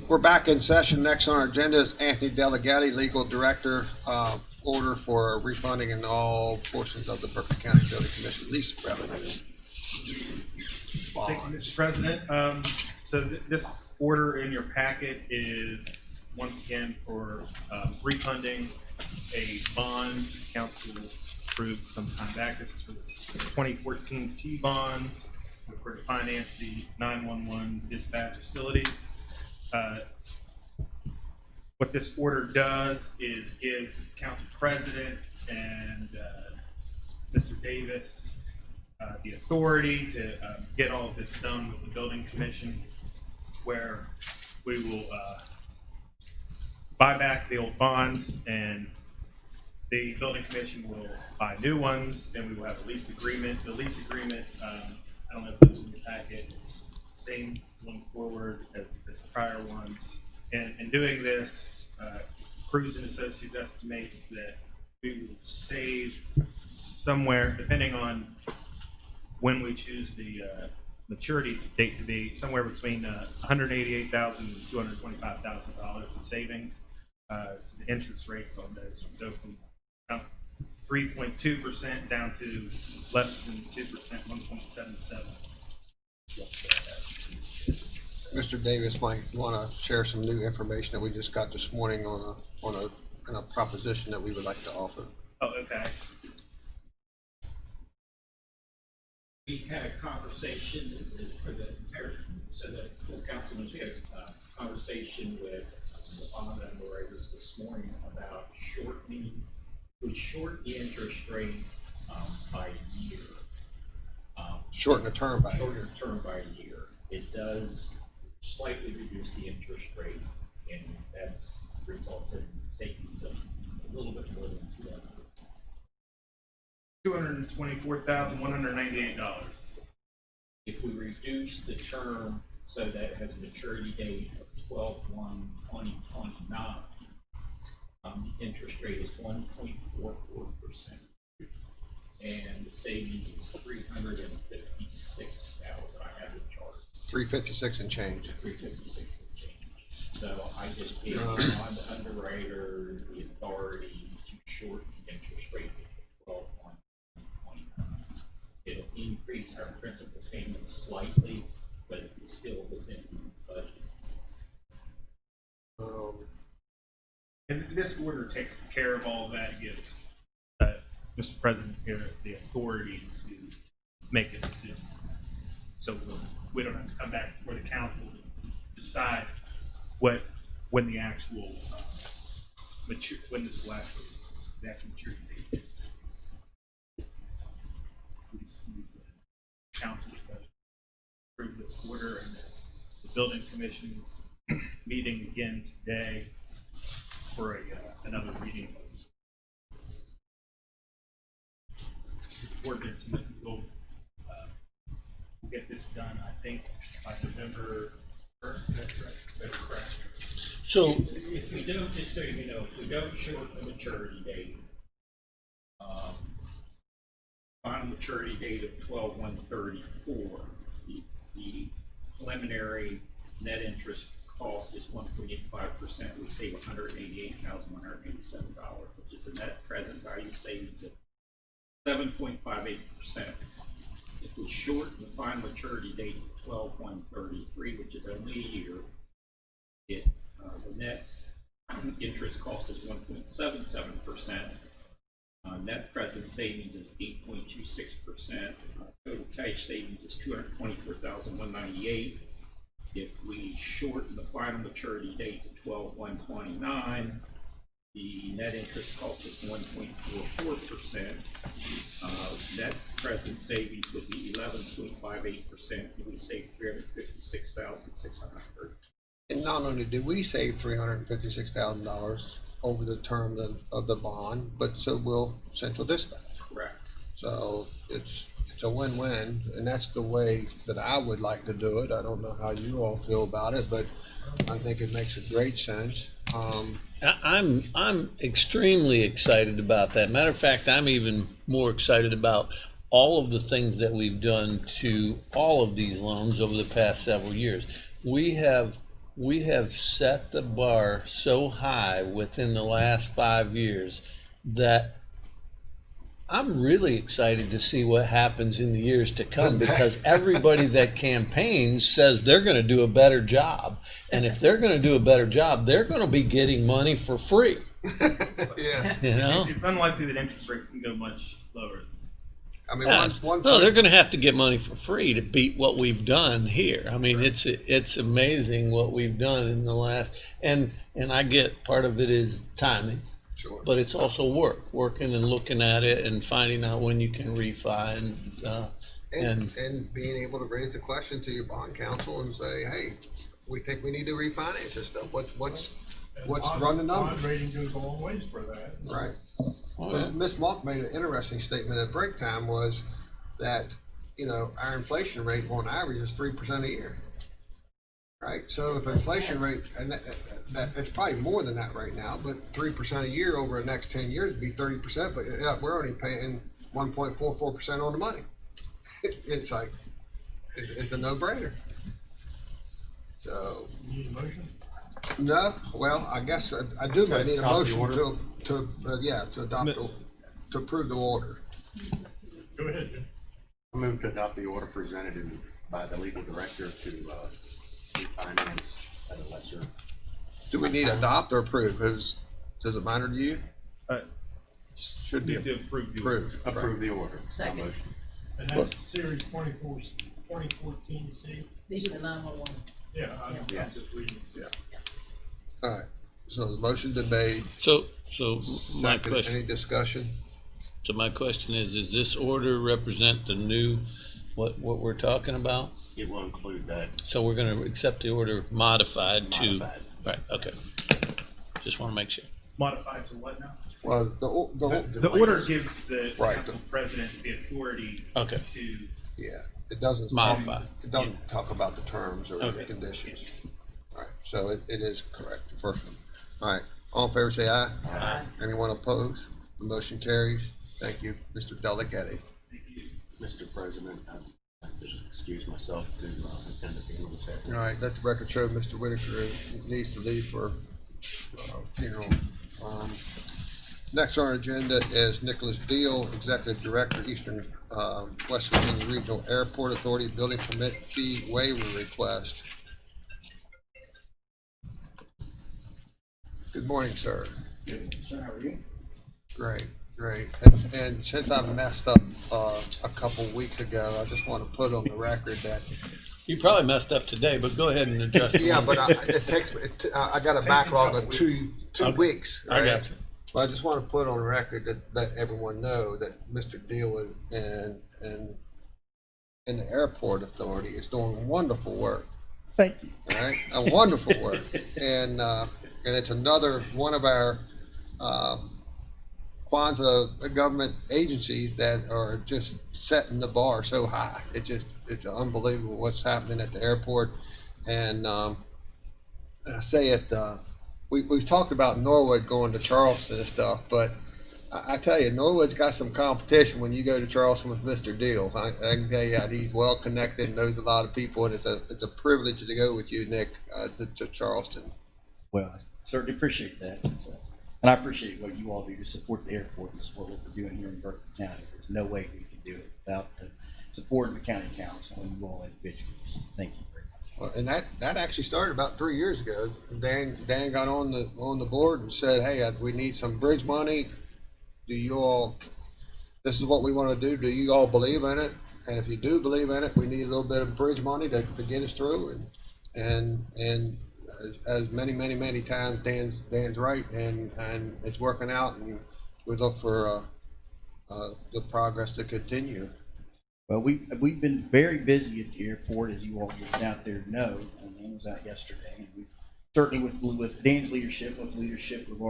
We're back in session. Next on our agenda is Anthony Delegati, Legal Director, order for refunding in all portions of the Berkeley County Building Commission lease revenues. Thank you, Mr. President. This order in your packet is once again for refunding a bond council approved some time back. This is for the 2014 C bonds for to finance the 911 dispatch facilities. What this order does is gives Council President and Mr. Davis the authority to get all of this done with the Building Commission, where we will buy back the old bonds and the Building Commission will buy new ones, and we will have a lease agreement. The lease agreement, I don't know if it was in the packet, it's the same going forward as the prior ones. And in doing this, Cruz and Associates estimates that we will save somewhere, depending on when we choose the maturity date to be, somewhere between $188,000 and $225,000 in savings. So the interest rates on those go from about 3.2% down to less than 2%, 1.77. Mr. Davis might want to share some new information that we just got this morning on a proposition that we would like to offer. Oh, okay. We had a conversation for the full council members. We had a conversation with the bond underwriters this morning about shortening. We short the interest rate by a year. Shorten the term by a year. Shorten the term by a year. It does slightly reduce the interest rate, and that's results in savings of a little bit more than $224,198. if we reduce the term so that it has a maturity date of 12/1/2029, the interest rate is 1.44%, and the savings is $356,000. I have the chart. 356 and change. 356 and change. So I just gave the underwriter the authority to shorten the interest rate to 12/1/2029. It'll increase our principal payments slightly, but it's still within the budget. And this order takes care of all that. It gives Mr. President here the authority to make a decision. So we don't have to come back before the council to decide when the actual when this will actually the actual maturity date is. We just need the council to approve this order, and the building commission is meeting again today for another reading of the ordinance, and then we'll get this done, I think, by November 1st. That's correct. So, If we don't, just so you know, if we don't shorten the maturity date, final maturity date of 12/1/34, the preliminary net interest cost is 1.85%. We save $188,187, which is a net present value savings of 7.58%. If we shorten the final maturity date to 12/1/33, which is only a year, the net interest cost is 1.77%. Net present savings is 8.26%. Total cash savings is $224,198. If we shorten the final maturity date to 12/1/29, the net interest cost is 1.44%. Net present savings would be 11.58%, and we save $356,630. And not only do we save $356,000 over the term of the bond, but so will Central Dispatch. Correct. So it's a win-win, and that's the way that I would like to do it. I don't know how you all feel about it, but I think it makes a great sense. I'm extremely excited about that. Matter of fact, I'm even more excited about all of the things that we've done to all of these loans over the past several years. We have we have set the bar so high within the last 5 years that I'm really excited to see what happens in the years to come, because everybody that campaigns says they're going to do a better job. And if they're going to do a better job, they're going to be getting money for free. Yeah. You know? It's unlikely that interest rates can go much lower. I mean, Yeah. one No, they're point, going to have to get money for free to beat what we've done here. I mean, it's amazing what we've done in the last, and I get part of it is timing, sure. but it's also working and looking at it and finding out when you can refi And being able to raise the question to your bond counsel and say, hey, we think we need to refinance this stuff. What's run the numbers? Bond rating goes a long ways for that. Right. Oh, But yeah. Ms. Monk made an interesting statement at break time was that, our inflation rate on average is 3% a year. Right? So if the inflation rate, and that it's probably more than that right now, but 3% a year over the next 10 years would be 30%, but yeah, we're only paying 1.44% on the money. It's like, it's a no-brainer. So, You need a motion? no, well, I guess I do, but I need a Adopt the motion to adopt, to approve the order. Go ahead, Jim. I move to adopt the order presented by the legal director to refinance at a lesser. Do we need to adopt or approve? Does it matter to you? Should be Need to approve the order. approved. Approve the order. Second. My motion. And that's series 2014, Steve? These are the 911. Yeah, I'm Yes. just reading. All right, so the motion's been made. So my Second, question, any discussion? is this order represent the new, what we're talking about? It will include that So we're going to accept the order modified to, modified. right, okay. Just want to make sure. Modified to what now? Well, The order gives the Right. council president the authority Okay. to, yeah, it doesn't. Modify. It doesn't talk about the terms or the Okay. conditions. All right, so it is correct, the first one. All right, all in favor say aye. Aye. Anyone opposed? The motion carries. Thank you, Mr. Delegaty. Mr. President, I have to excuse myself to attend the funeral this All afternoon. right, let the record show Mr. Whitaker needs to leave for funeral. Next on our agenda is Nicholas Deal, Executive Director, Eastern West Virginia Regional Airport Authority Building Permit Fee Waiver Request. Good morning, sir. Sir, how are you? Great, great. And since I messed up a couple weeks ago, I just want to put on the record that, You probably messed up today, but go ahead and address it. yeah, but it takes, I got a backlog of two Okay. weeks. I right? got you. Well, I just want to put on record that let everyone know that Mr. Deal and the airport authority is doing wonderful work. Thank you. All right, a wonderful work, and it's another one of our Kwanzaa government agencies that are just setting the bar so high. It's unbelievable what's happening at the airport, and I say it. We've talked about Norwood going to Charleston and stuff, but I tell you, Norwood's got some competition when you go to Charleston with Mr. Deal. I can tell you that he's well connected and knows a lot of people, and it's a privilege to go with you, Nick, to Charleston. Well, I certainly appreciate that. And I appreciate what you all do to support the airport and support what we're doing here in Berkeley County. There's no way we could do it without the support of the county council and you all individually. So thank you very much. Well, and that actually started about 3 years ago. Dan got on the board and said, "Hey, we need some bridge money. Do you all? This is what we want to do. Do you all believe in it? And if you do believe in it, we need a little bit of bridge money to get us through." And as many times, Dan's right, and it's working out, and we look for the progress to continue. Well, we've been very busy at the airport, as you all get out there know. And Dan was out yesterday. And we certainly with Dan's leadership, with the leadership of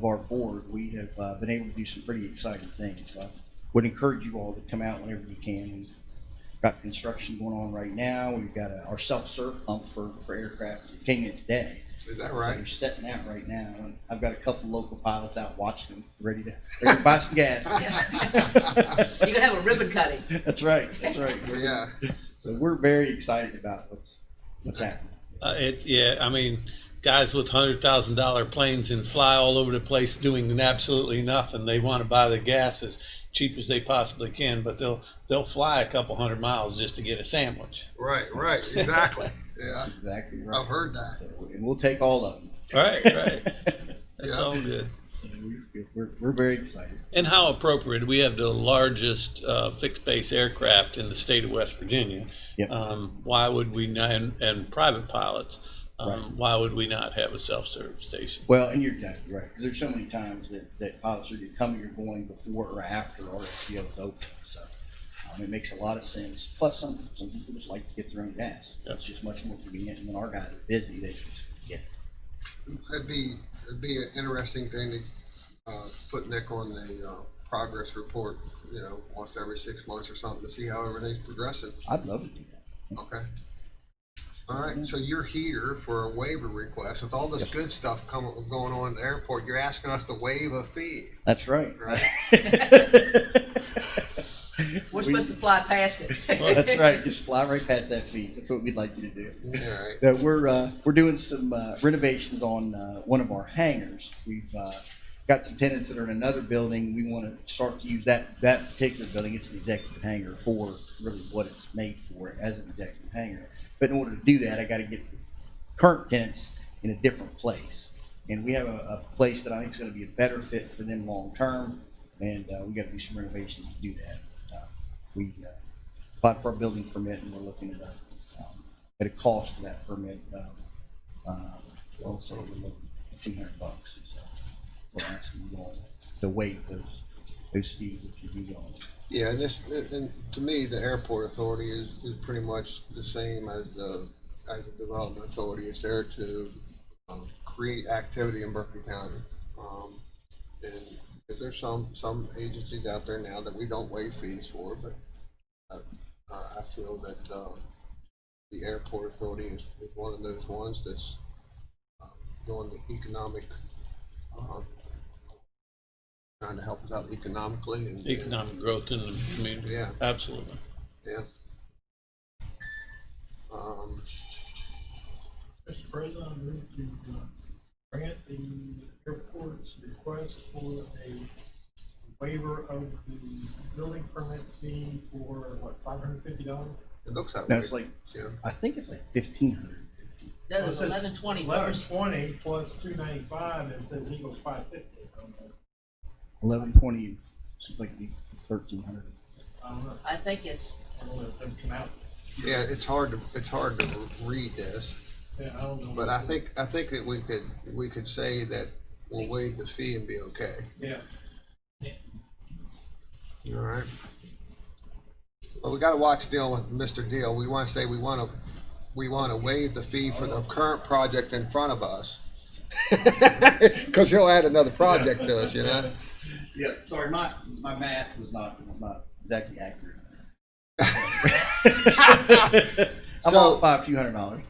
our board, we have been able to do some pretty exciting things. So I would encourage you all to come out whenever you can. We've got construction going on right now. We've got our self-serve pump for aircraft. It came in today. Is that So right? they're setting out right now, and I've got a couple local pilots out watching them, ready to buy some gas. You're gonna have a ribbon cutting. That's right. That's right. Yeah. So we're very excited about what's happening. Yeah, I mean, guys with $100,000 planes and fly all over the place doing absolutely nothing. They want to buy the gas as cheap as they possibly can, but they'll fly a couple 100 miles just to get a sandwich. Right, exactly. Yeah, Exactly right. I've heard that. So, and we'll take all of them. Right. That's Yeah. all good. So we're very excited. And how appropriate. We have the largest fixed base aircraft in the state of West Virginia. Yep. Why would we not, and private pilots, Right. why would we not have a self-service station? Well, and you're exactly right, because there's so many times that pilots are either coming or going before or after RFPO is open. So it makes a lot of sense. Plus, some people just like to get their own gas. Yep. It's just much more convenient. And when our guys are busy, they just get. It'd be an interesting thing to put Nick on the progress report, once every 6 months or something to see how everything's progressing. I'd love to do that. Okay. All right, so you're here for a waiver request with all this Yes. good stuff going on at the airport. You're asking us to waive a fee, That's right. right? We're supposed to fly past it. That's right. Just fly right past that fee. That's what we'd like you to do. All right. That we're doing some renovations on one of our hangars. We've got some tenants that are in another building. We want to start to use that particular building. It's an executive hangar for really what it's made for as an executive hangar. But in order to do that, I got to get current tenants in a different place. And we have a place that I think is going to be a better fit for them long term. And we got to do some renovations to do that. We applied for a building permit, and we're looking at a cost for that permit. Also, we're looking at $200. So we're asking you all to waive those fees if you do all. Yeah, and to me, the airport authority is pretty much the same as the development authority. It's there to create activity in Berkeley County. And there's some agencies out there now that we don't waive fees for, but I feel that the airport authority is one of those ones that's doing the economic, trying to help us out economically and Economic growth in the community. Yeah. Absolutely. Yeah. Mr. President, I move to grant the airport's request for a waiver of the building permit fee for $550? It looks that No, way. it's like Yeah. I think it's like 1,500. That was 1120 first. 1120 plus 295, and it says Eagles 550. 1120 seems like it'd be 1,300. I don't know. I think it's, I don't know if they come out. Yeah, it's hard to read this, Yeah, I don't know. but I think that we could say that we'll waive the fee and be okay. Yeah. All right. But we got to watch dealing with Mr. Deal. We want to say we want to waive the fee for the current project in front of us, because he'll add another project to us, Yeah, sorry, my math was not exactly accurate. I'm So- off by a few $100.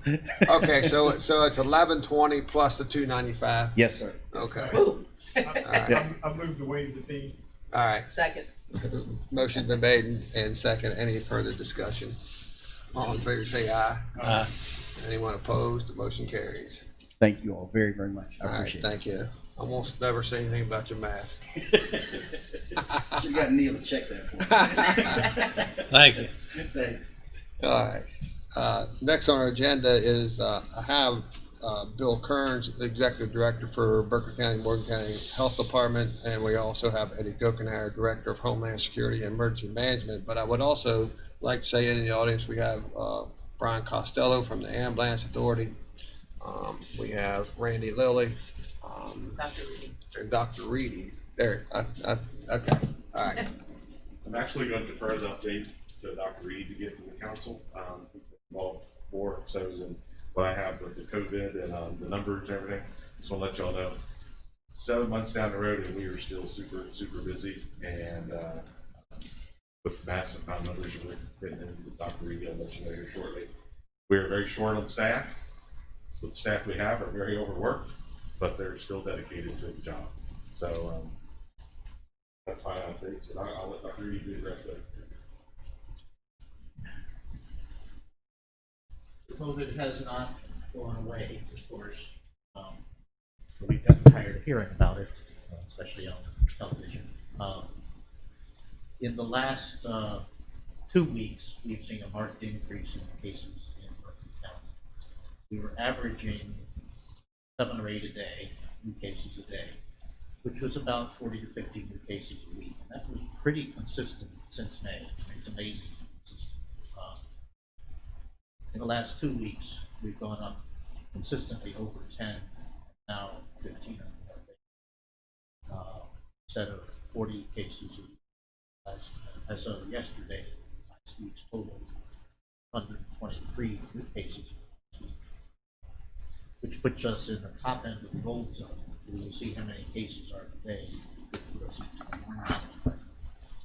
Okay, so it's 1120 plus the 295. Yes, sir. Okay. ooh, I moved to waive the fee. All right. second. Motion's been made and second. Any further discussion? All in favor, say aye. Anyone opposed? The motion carries. Thank you all very, very much. I All right, appreciate it. thank you. I won't never say anything about your math. You got Neil to check that for Thank you. me. Thanks. All right. Next on our agenda is I have Bill Kearns, Executive Director for Berkeley County, Morgan County Health Department, and we also have Eddie Gokenheier, Director of Homeland Security and Emergency Management. But I would also like to say in the audience, we have Brian Costello from the Ambulance Authority. We have Randy Lilly, Dr. Reedy. and Dr. Reedy. There, okay, all right. I'm actually going to defer the update to Dr. Reed to get to the council. He's involved more so than what I have with the COVID and the numbers and everything. Just want to let y'all know, 7 months down the road and we are still super, super busy, and with massive amount of numbers that we're getting into with Dr. Reed, I'll let you know here shortly. We are very short on staff. So the staff we have are very overworked, but they're still dedicated to the job. So that's my update. So I'll let Dr. Reed do the rest of it. COVID has not going away, of course. We've gotten tired of hearing about it, especially on television. In the last 2 weeks, we've seen a marked increase in cases in Berkeley County. We were averaging 7 or 8 a day, new cases a day, which was about 40 to 50 new cases a week. And that was pretty consistent since May. I mean, it's amazing. In the last 2 weeks, we've gone up consistently over 10, now 15 or more, instead of 40 cases a week. As of yesterday, last week's total, 123 new cases, which puts us in the top end of the gold zone. We will see how many cases are today.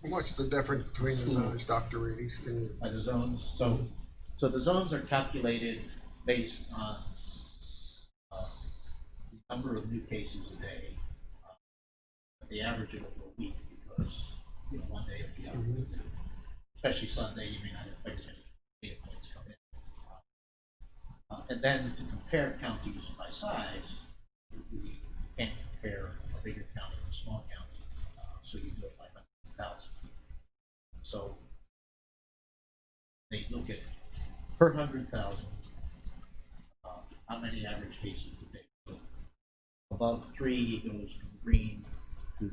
What's the difference between the zones, Dr. Reedy? Can you? By the zones, so the zones are calculated based on the number of new cases a day. The average of a week, because one day will be out, especially Sunday, you may not have quite as many data points come in. And then to compare counties by size, we can't compare a bigger county with a small county, so you do it by 100,000. So they look at per 100,000, how many average cases a day. So above 3 goes from green to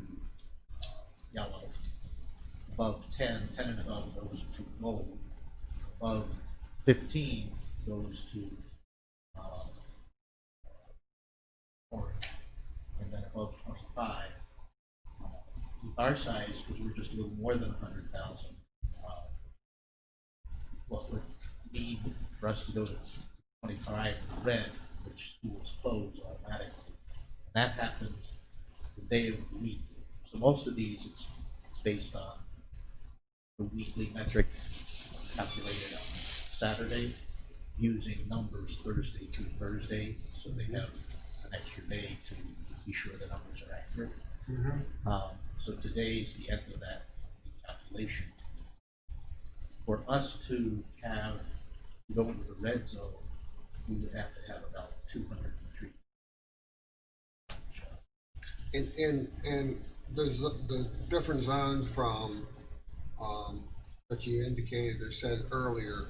yellow. Above 10 and above goes to gold. Above 15 goes to orange. And then above 25, with our size, because we're just a little more than 100,000, what would need for us to go to 25 red, which schools close automatically. And that happens the day of the week. So most of these, it's based on the weekly metric calculated on Saturday, using numbers Thursday through Thursday, so they have an extra day to be sure the numbers are accurate. So today's the end of that calculation. For us to go into the red zone, we would have to have about 203. And the different zones from that you indicated or said earlier,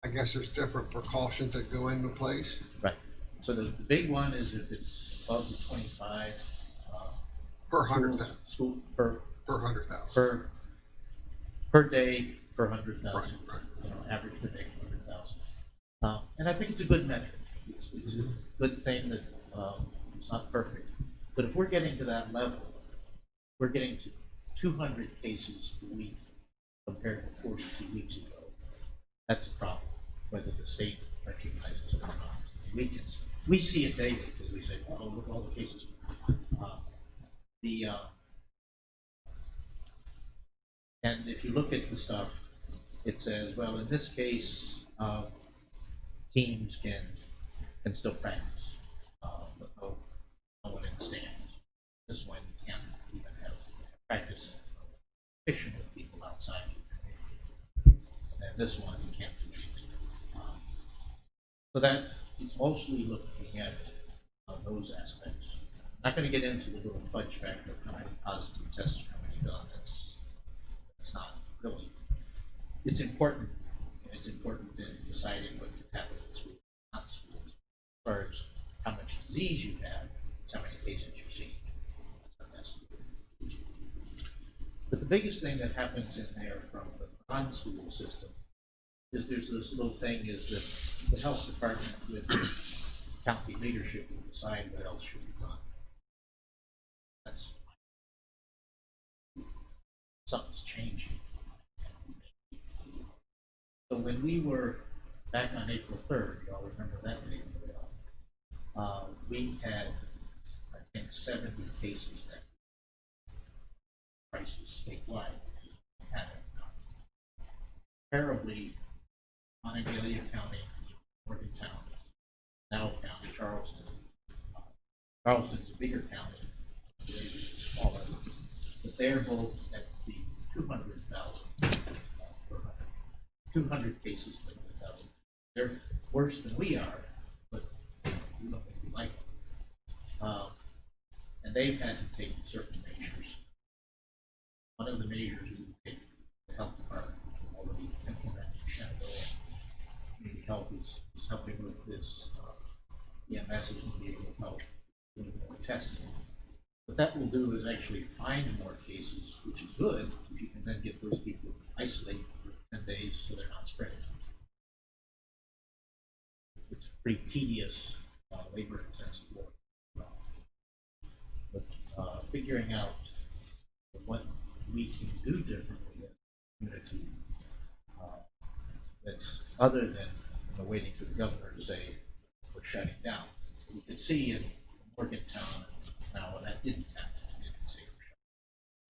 I guess there's different precautions that go into place. Right. So the big one is if it's above the 25 Per 100,000. school Per 100,000. per day per 100,000. Right. Average per day per 100,000. And I think it's a good metric. It's a good thing that it's not perfect, but if we're getting to that level, we're getting to 200 cases a week compared to 42 weeks ago. That's a problem, whether the state recognizes it or not. We see it daily because we say, oh, look at all the cases. And if you look at the stuff, it says, well, in this case, teams can still practice, but no one in the stands. This one you can't even have practice fishing with people outside. And this one you can't do anything. So that it's mostly looking at those aspects. I'm not going to get into the little fudge factor of how many positive tests are coming done. That's not really. It's important. It's important in deciding what to happen in schools, not schools. As far as how much disease you have, it's how many cases you see. But the biggest thing that happens in there from the non-school system is there's this little thing is that the health department with county leadership will decide what else should be done. That's something's changing. So when we were back on April 3rd, y'all remember that date? We had, I think, 70 cases that crisis statewide. Comparably, Monongalia County, Morgantown, Nell County, Charleston. Charleston's a bigger county, it's smaller, but they're both at the 200,000 200 cases per 100,000. They're worse than we are, but and they've had to take certain measures. One of the measures we take, the health department already implemented Shenandoah Community Health is helping with this. EMS is going to be able to help with more testing. What that will do is actually find more cases, which is good, if you can then get those people isolated for 10 days so they're not spreading. It's pretty tedious, labor intensive work. But figuring out what we can do differently in the community that's other than waiting for the governor to say we're shutting down. You could see in Morgantown now when that didn't happen, it didn't say we're shutting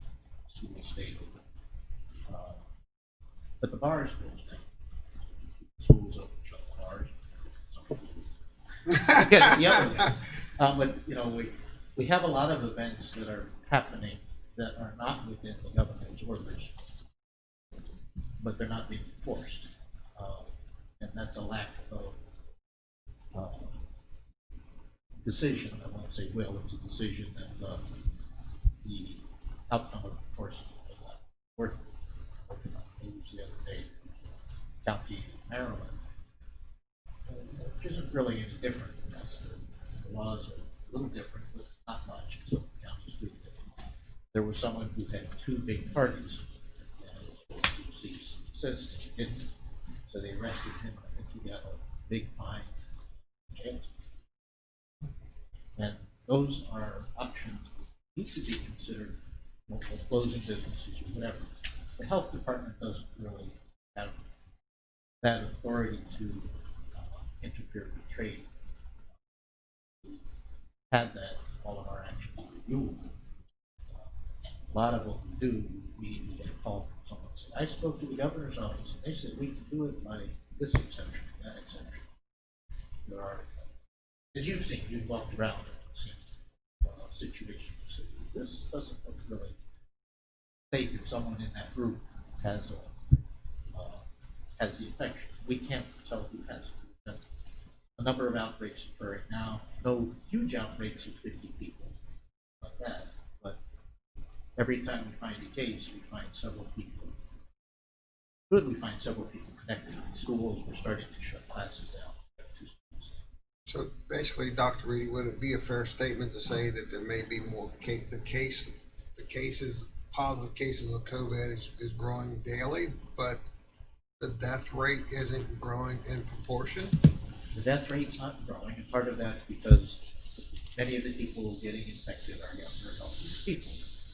down. Schools stayed open. But the bars closed down. Schools open, shut the bars. Again, the other way. But you know, we have a lot of events that are happening that are not within the governor's orders, but they're not being enforced, and that's a lack of decision. I won't say will; it's a decision that the outcome of the course worked on the news the other day, County Maryland, which isn't really any different. The laws are a little different, but not much. So the counties do different. There was someone who had two big parties, and was supposed to cease and desist, didn't. So they arrested him. I think he got a big fine, jail. And those are options that need to be considered for closing businesses or whatever. The health department doesn't really have that authority to interfere with trade. We have that in all of our actions reviewable. A lot of what we do, we get a call from someone say, I spoke to the governor's office and they said we can do it by this exemption, that exemption. There are, as you've seen, you've walked around and seen situations. So this doesn't look really safe if someone in that group has the infection. We can't tell who has it. A number of outbreaks occurring now. No huge outbreaks of 50 people like that, but every time we find a case, we find several people. Good, we find several people connected in schools. We're starting to shut classes down. So basically, Dr. Reedy, would it be a fair statement to say that there may be more the cases, positive cases of COVID is growing daily, but the death rate isn't growing in proportion? The death rate's not growing, and part of that's because many of the people getting infected are younger, healthy people,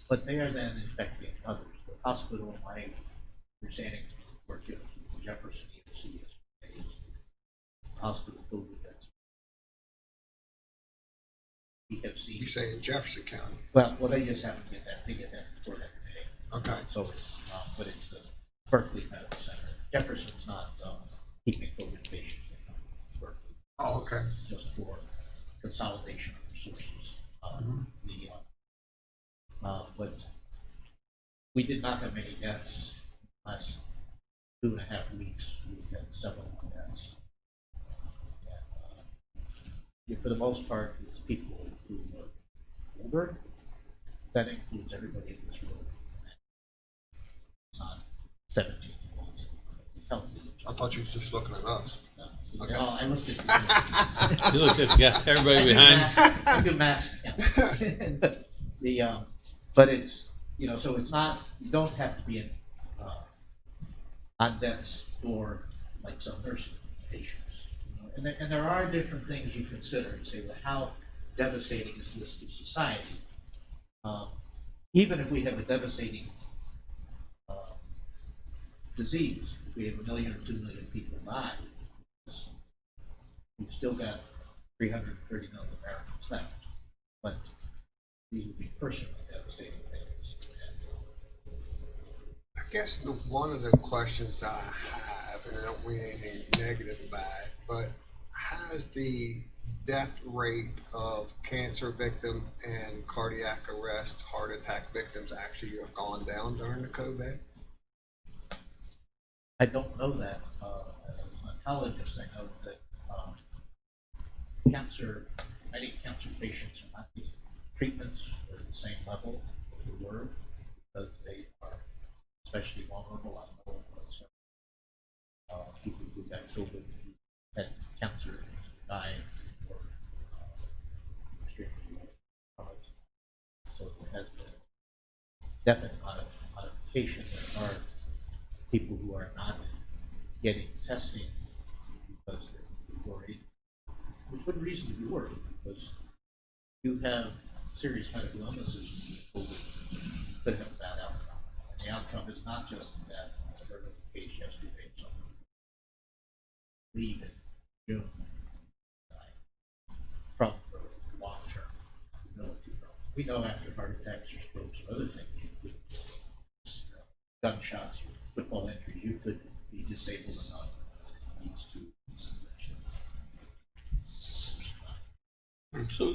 but they are then infecting others. The hospital, in my understanding, worked in Jefferson EMC yesterday. Hospital COVID deaths. We have seen. You say in Jefferson County? Well, they just happen to get that. They get that before that today. Okay. So it's, but it's the Berkeley Medical Center. Jefferson's not keeping COVID patients in Berkeley. Oh, okay. Just for consolidation of resources. But we did not have many deaths in the last 2.5 weeks. We've had several deaths. And, for the most part, it's people who are older. That includes everybody in this room. It's not 17-year-olds. Healthy. I thought you were just looking at us. No, Okay. no, I looked at You look at yeah, everybody behind. I do mask count. But it's, so it's not, you don't have to be in, on death's door like some nursing patients. And there are different things you consider and say, well, how devastating is this to society? Even if we have a devastating disease, if we have 1 million or 2 million people die, we've still got 330 million Americans left. But these would be personally devastating things. I guess one of the questions that I have, and I don't mean anything negative about it, but has the death rate of cancer victim and cardiac arrest, heart attack victims actually have gone down during the COVID? I don't know that. As an oncologist, I know that many cancer patients are not being treatments are at the same level as they were, because they are especially vulnerable. I know people who got COVID, who had cancer, and died, or extremely low. So there has been definite modification. There are people who are not getting testing because they're worried, which would reason to be worried, because you have serious medical illnesses, COVID could have a bad outcome. And the outcome is not just that. I heard of a case yesterday, someone leave in June, from for long term. We know after heart attacks or strokes or other things, you could, gunshots, football injuries, you could be disabled enough needs to.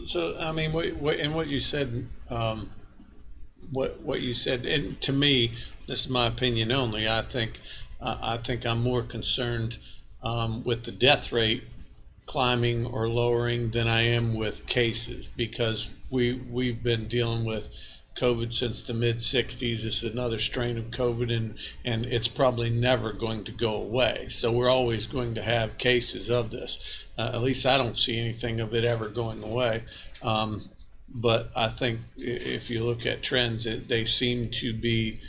So I mean, what you said, what you said, and to me, this is my opinion only. I think I'm more concerned with the death rate climbing or lowering than I am with cases, because we've been dealing with COVID since the mid 60s. This is another strain of COVID, and it's probably never going to go away. So we're always going to have cases of this. At least I don't see anything of it ever going away. But I think if you look at trends, they seem to be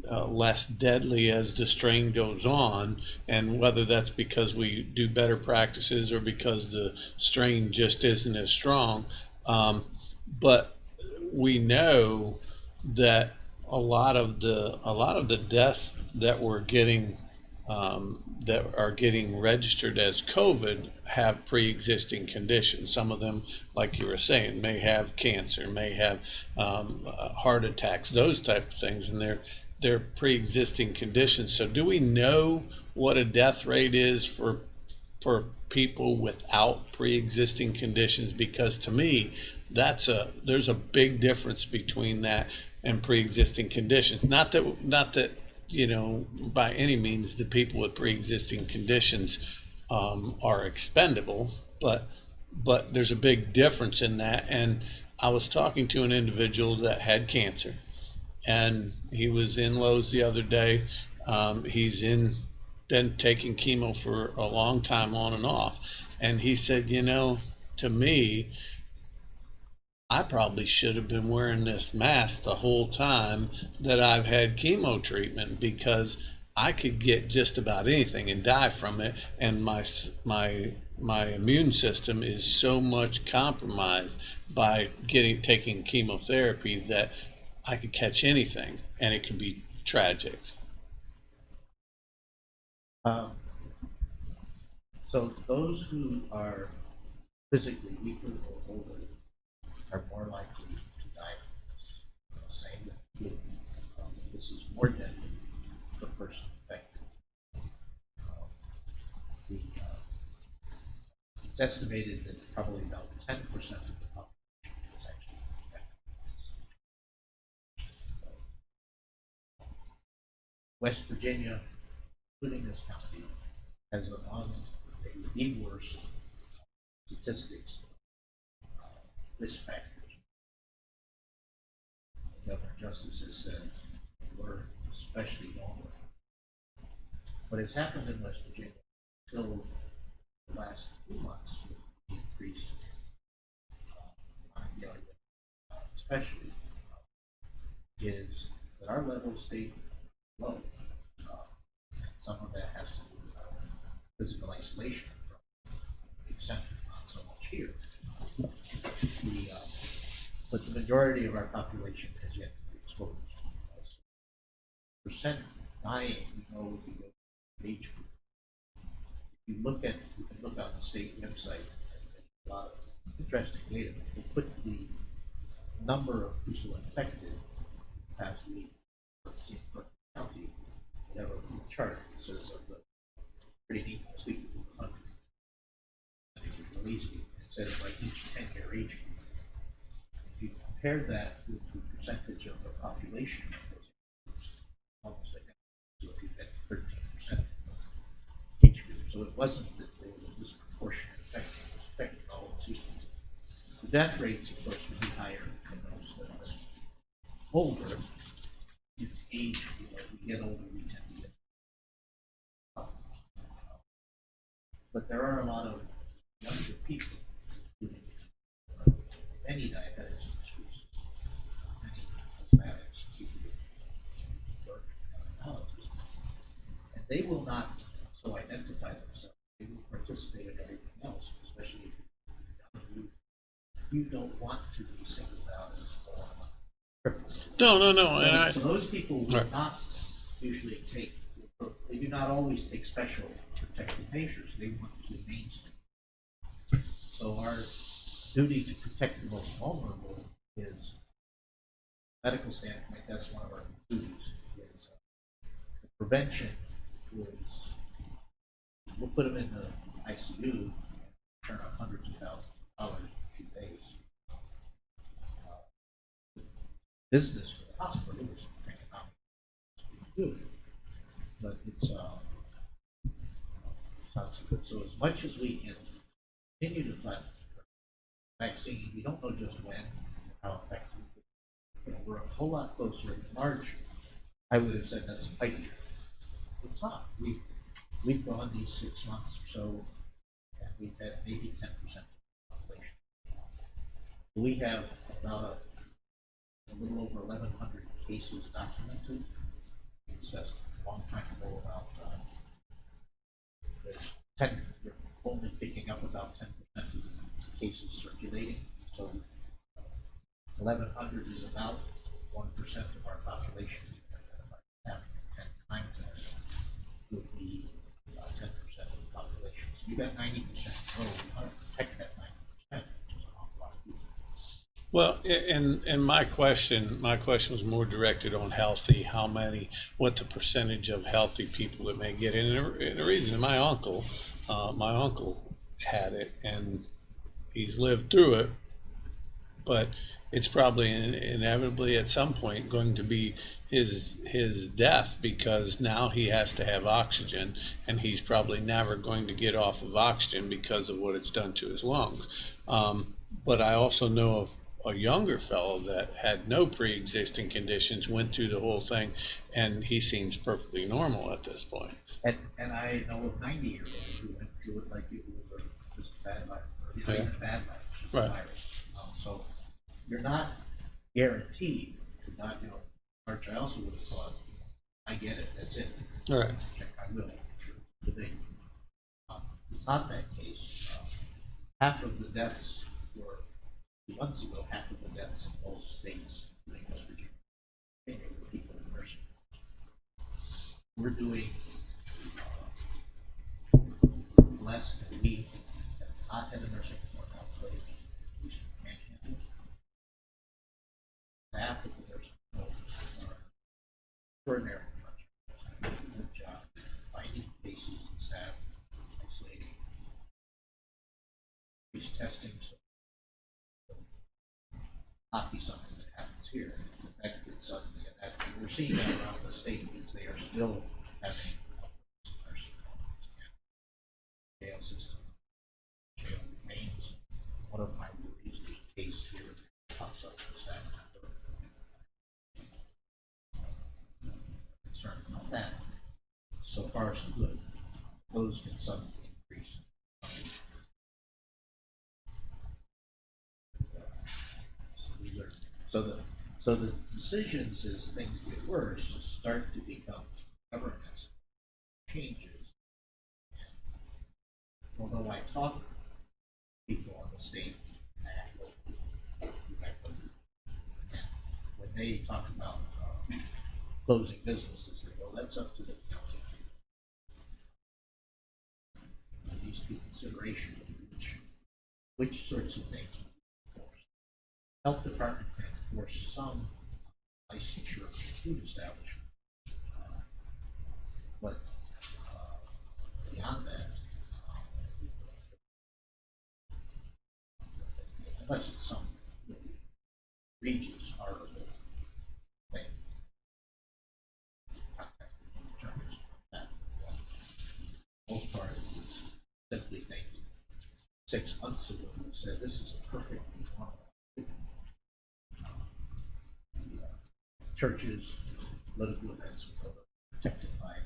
less deadly as the strain goes on, and whether that's because we do better practices or because the strain just isn't as strong. But we know that a lot of the deaths that we're getting that are getting registered as COVID have pre-existing conditions. Some of them, like you were saying, may have cancer, may have heart attacks, those type of things, and they're pre-existing conditions. So do we know what a death rate is for people without pre-existing conditions? Because to me, there's a big difference between that and pre-existing conditions. Not that by any means the people with pre-existing conditions are expendable, but there's a big difference in that. And I was talking to an individual that had cancer, and he was in Lowe's the other day. He's been taking chemo for a long time, on and off, and he said, to me, I probably should have been wearing this mask the whole time that I've had chemo treatment, because I could get just about anything and die from it, and my immune system is so much compromised by taking chemotherapy that I could catch anything, and it could be tragic. So those who are physically weaker or older are more likely to die from this. Same with flu. This is more deadly for the person infected. It's estimated that probably about 10% of the population is actually infected. West Virginia, including this county, has among the worst statistics, risk factors. Governor Justice has said we're especially vulnerable. What has happened in West Virginia until the last few months with the increase in especially is that our levels stay low. Some of that has to do with physical isolation from the centers, not so much here. But the majority of our population has yet to be exposed. Percent dying, would be the age group. If you can look on the state website, a lot of interesting data. They put the number of people infected the past week. Let's see, in county, they have a chart that says of the pretty neat speak to the 100. I think it's real easy. It says like each 10-year age group. If you compare that with the percentage of the population of those groups, almost identical. So if you had 13% age group, so it wasn't that there was a disproportionate effect. It was affecting all of the people. The death rates, of course, would be higher than those that are older. With age, we get older, we tend to get. But there are a lot of younger people who many diabetics in the schools, many asthmatics, people with allergies, and they will not so identify themselves. They will participate in everything else, especially if you don't want to be singled out as crippled. No, and I, So those people will Right. not usually take, they do not always take special protective measures, they want to mainstream. So our duty to protect the most vulnerable is, medical standpoint, that's one of our duties, is the prevention is, we'll put them in the ICU, and turn up hundreds of thousands of dollars in 2 days. Business for the hospital is economic, good, but it's so as much as we can continue to fund vaccine, we don't know just when, how effective. We're a whole lot closer. In March, I would have said that's a pipe dream. It's not. We've gone these 6 months or so, and we've had maybe 10% of the population. We have about a little over 1,100 cases documented. It's just a long time ago about there's 10, you're only picking up about 10% of the cases circulating. So 1,100 is about 1% of our population. Having 10 times that would be about 10% of the population. So you got 90% growth. We want to protect that 90%, which is an awful lot of people. well, and my question was more directed on healthy, how many, what the percentage of healthy people that may get in. And the reason, my uncle had it, and he's lived through it, but it's probably inevitably at some point going to be his death, because now he has to have oxygen, and he's probably never going to get off of oxygen because of what it's done to his lungs. But I also know of a younger fellow that had no pre-existing conditions, went through the whole thing, and he seems perfectly normal at this point. And I know of 90-year-olds who went through it like it was just a bad life, or even a bad life, just a Right. virus. So you're not guaranteed to not, Arch, I also would have thought, I get it, that's it. All right. Check, I will. Today. It's not that case. Half of the deaths were 2 months ago, half of the deaths in both states, including West Virginia, were people in nursing. We're doing less than we have not had a nursing home outbreak, at least in Manhattan. Half of the nursing homes are extraordinarily much. Doing a good job finding cases and staff, isolating, increased testing, so not be something that happens here. In fact, it's something that we're seeing that around the state, because they are still having outbreaks in nursing homes and jail system. Jail remains one of my worries. There's a case here that pops up in the staff member. Concerned about that. So far, so good. Those can suddenly increase. So the decisions as things get worse start to become governance changes. Although I talk to people on the state, and when they talk about closing businesses, they go, that's up to the council. These two considerations, which sorts of things. Health department can enforce some licensure of food establishment, but beyond that, unless it's some egregious, horrible thing, most part it's simply things. 6 months ago, we said this is a perfect churches, political events, are protected by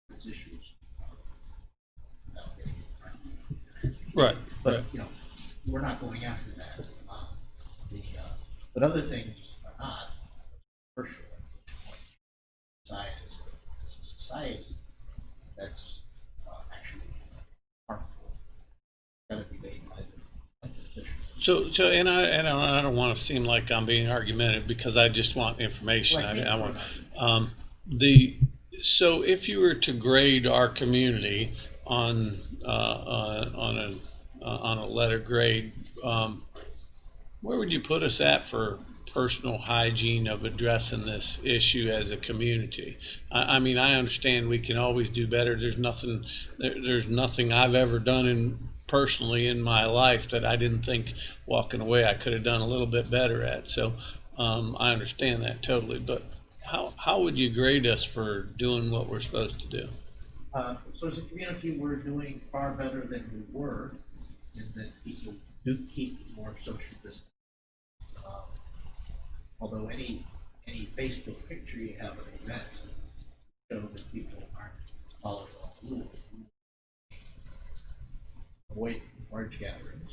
these issues. Without getting it Right, But, right. you know, we're not going after that. But other things are not, for sure. Society is a society that's actually harmful. Gotta be made by the officials. So, and I don't want to seem like I'm being argumentative because I just want information. Right, I want, the, so if you were to grade our community on a letter grade, where would you put us at for personal hygiene of addressing this issue as a community? I mean, I understand we can always do better. There's nothing I've ever done personally in my life that I didn't think walking away I could have done a little bit better at. So I understand that totally. But how would you grade us for doing what we're supposed to do? So as a community, we're doing far better than we were, in that people do keep more social distance. Although any Facebook picture you have of an event show that people aren't following all the rules. Avoid large gatherings,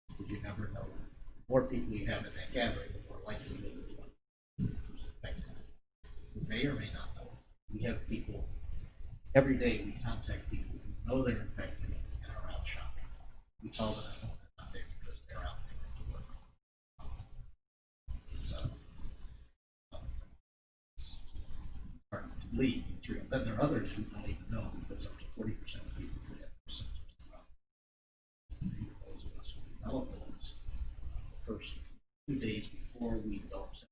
because you never know. The more people you have in that gathering, the more likely it is who's infected. You may or may not know. We have people, every day we contact people who know they're infected and are out shopping. We call them at home and not there because they're out there to work. So, hard to believe, then there are others who don't even know, because up to 40% of people who have symptoms throughout. Even those of us who develop those, the first 2 days before we develop symptoms,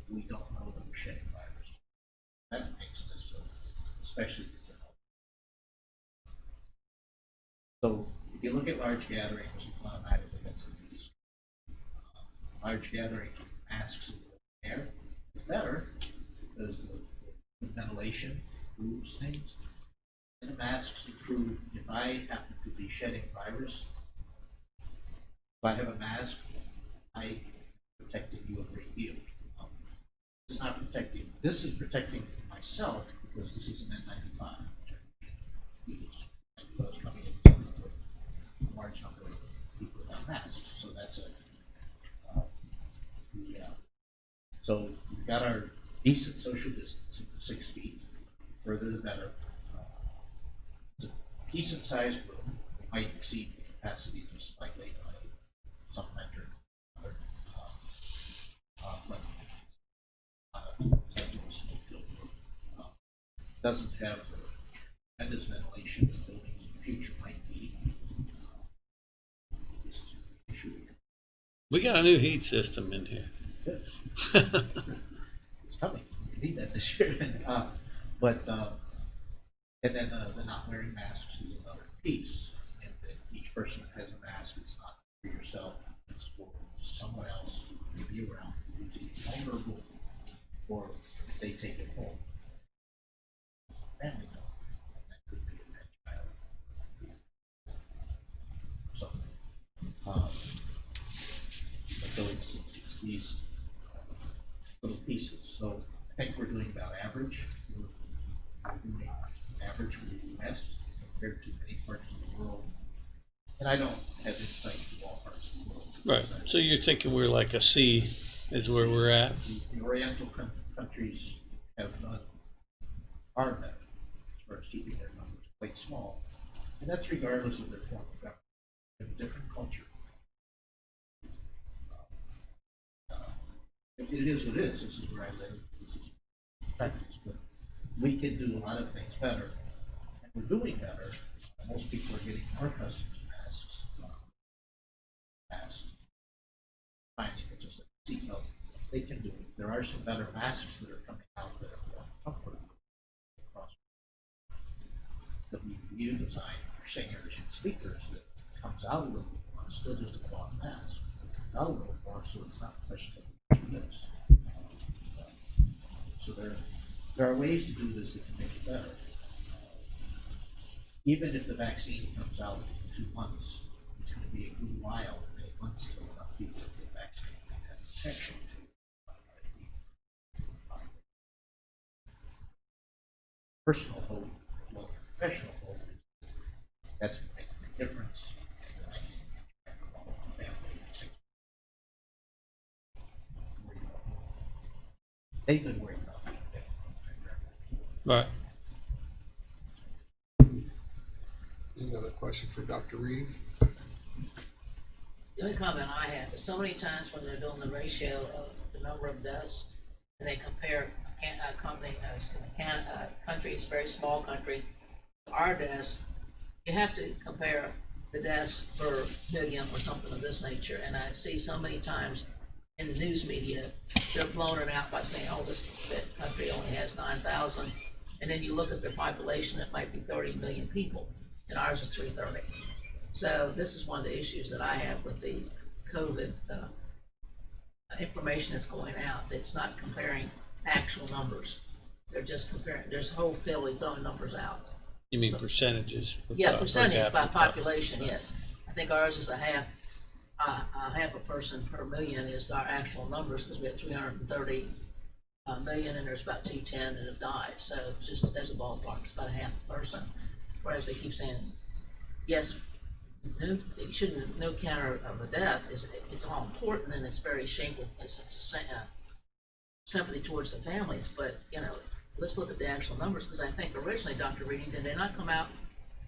we don't know that we're shedding virus. That makes this especially difficult. So if you look at large gatherings, automatically that's the least. Large gatherings with masks in the air is better because the ventilation improves things. And the masks improve if I happen to be shedding virus. If I have a mask, I protecting you a great deal. This is not protecting. This is protecting myself because this is an N95. Because coming in with a large number of people without masks, so that's so we've got our decent social distancing, 6 feet. Further the better. It's a decent sized room. It might exceed the capacity just slightly by some measure. Doesn't have the tremendous ventilation that buildings in the future might need. This is an issue. We got a new heat system in here. Good. It's coming. We need that this year. And then the not wearing masks is another piece. And that each person that has a mask, it's not for yourself, it's for someone else who may be around who's vulnerable, or if they take it home. Family member, that could be a bad child. So, so it's these little pieces. So I think we're doing about average. We're doing average for the US compared to many parts of the world. And I don't have insight to all parts of the world. Right. So you're thinking we're like a C is where we're at. The Oriental countries have done far better as far as keeping their numbers quite small. And that's regardless of their form of government. They have a different culture. It is what it is. This is where I live. This is practice. But we can do a lot of things better. And we're doing better. Most people are getting more accustomed to masks. Finding it just like seatbelt. They can do it. There are some better masks that are coming out that are more comfortable. WVU design for singers and speakers that comes out a little more. It's still just a cloth mask. Out a little more, so it's not questionable. So there are ways to do this that can make it better. Even if the vaccine comes out in 2 months, it's going to be a good while, 8 months till enough people get vaccinated and have protection. personal hope, well, professional hope, that's making a difference. They've been worried about that. Right. Any other question for Dr. Reed? The only comment I have is so many times when they're doing the ratio of the number of deaths, and they compare a country, it's a very small country, to our deaths, you have to compare the deaths per million or something of this nature. And I see so many times in the news media, they're blowing it out by saying, oh, this country only has 9,000. And then you look at their population, it might be 30 million people, and ours is 330. So this is one of the issues that I have with the COVID information that's going out. It's not comparing actual numbers. They're just comparing, there's wholesale throwing numbers out. You mean percentages? Yeah, per percentage by capita. population, yes. I think ours is a half a person per million is our actual numbers, because we have 330 million, and there's about 210 that have died. So just as a ballpark, it's about a half a person. Whereas they keep saying, yes, no, it shouldn't, no counter of a death it's all important, and it's very shameful. It's sympathy towards the families, but let's look at the actual numbers, because I think originally, Dr. Reading, did they not come out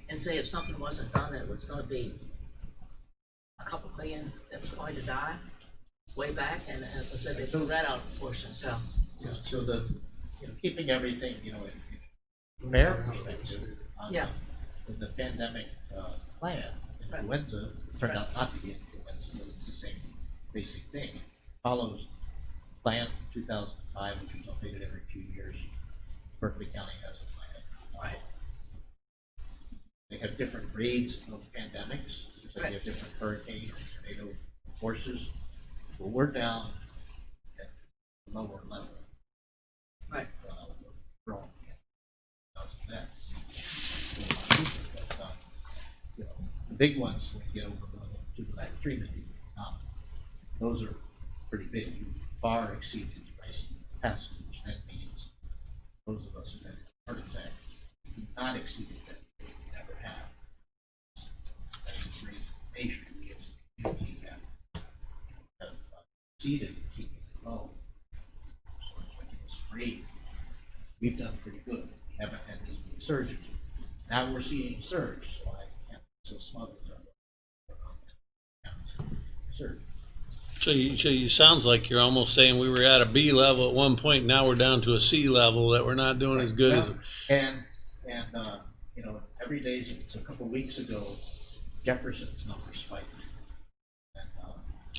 and say if something wasn't done, that it was going to be a couple million that was going to die way back? And as I said, they threw that out of proportion. So So keeping everything, from their perspective, yeah, with the pandemic plan, influenza turned out not to be influenza, but it's the same basic thing. It follows plan from 2005, which was updated every few years. Berkeley County has a plan. Right. They have different grades of pandemics, so they have different hurricane and tornado forces. But we're down at the lower level. right. We're all at 1,000 deaths. But, the big ones, when you get over to the back 3 million, those are pretty big. You far exceeded the price past, which that means those of us who had a heart attack do not exceed that. We never have. That's a great nation gives the community have exceeded and keeping it low. So it's like it's great. We've done pretty good. We haven't had these big surges. Now we're seeing surge, so I can't be so smug as surge. So you sounds like you're almost saying we were at a B level at one point, now we're down to a C level, that we're not doing as good as. And every day, it's a couple of weeks ago, Jefferson's numbers spiked. And,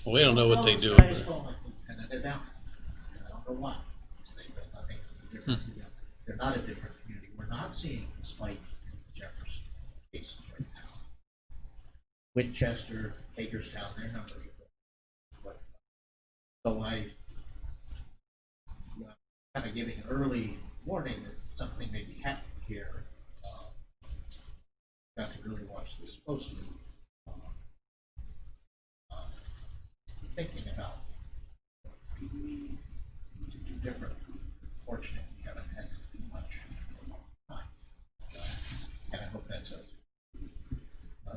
We don't know what they do. and then they're down. And I don't know why. They've got nothing different. They're not a different community. We're not seeing a spike in the Jefferson cases right now. Winchester, Hagerstown, their numbers are good. But, so I'm kind of giving an early warning that something may be happening here. Got to really watch this closely. Thinking about what we need to do different. Fortunately, we haven't had to do much for a long time. And I hope that's it.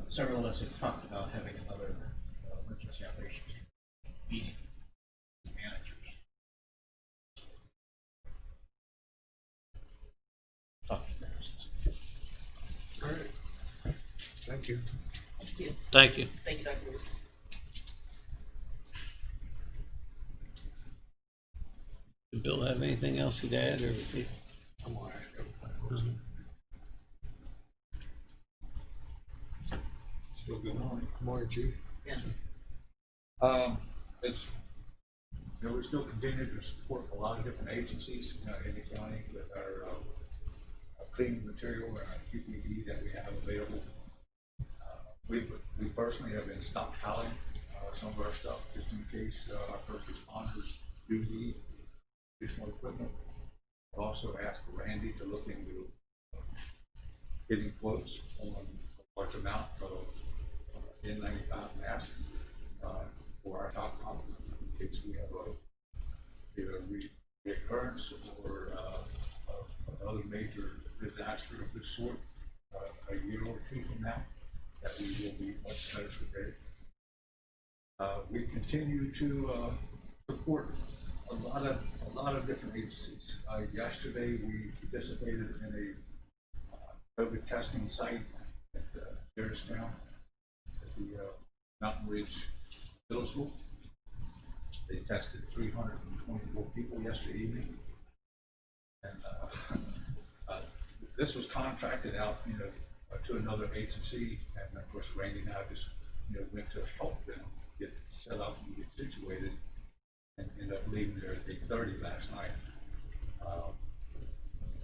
Several of us have talked about having another emergency operations meeting with managers. Talk to them. All right. Thank you. Thank you. Thank you. Thank you, Dr. Reed. Did Bill have anything else he'd add, or was he? I'm gonna ask him. Still good morning. Good morning, Chief. Yeah. It's, we still continue to support a lot of different agencies in the county with our cleaning material and our PPE that we have available. We personally have been stockpiling some of our stuff just in case our first responders do need additional equipment. I've also asked Randy to look into getting quotes on a large amount of N95 masks for our top company in case we have either a reoccurrence or another major disaster of this sort, a year or two from now, that we will be much better prepared. We continue to support a lot of different agencies. Yesterday, we participated in a COVID testing site at Harristown, at the Mountain Ridge Middle School. They tested 324 people yesterday evening. And this was contracted out, to another agency, and of course Randy and I just, went to help them get set up and get situated, and ended up leaving there at 8:30 last night.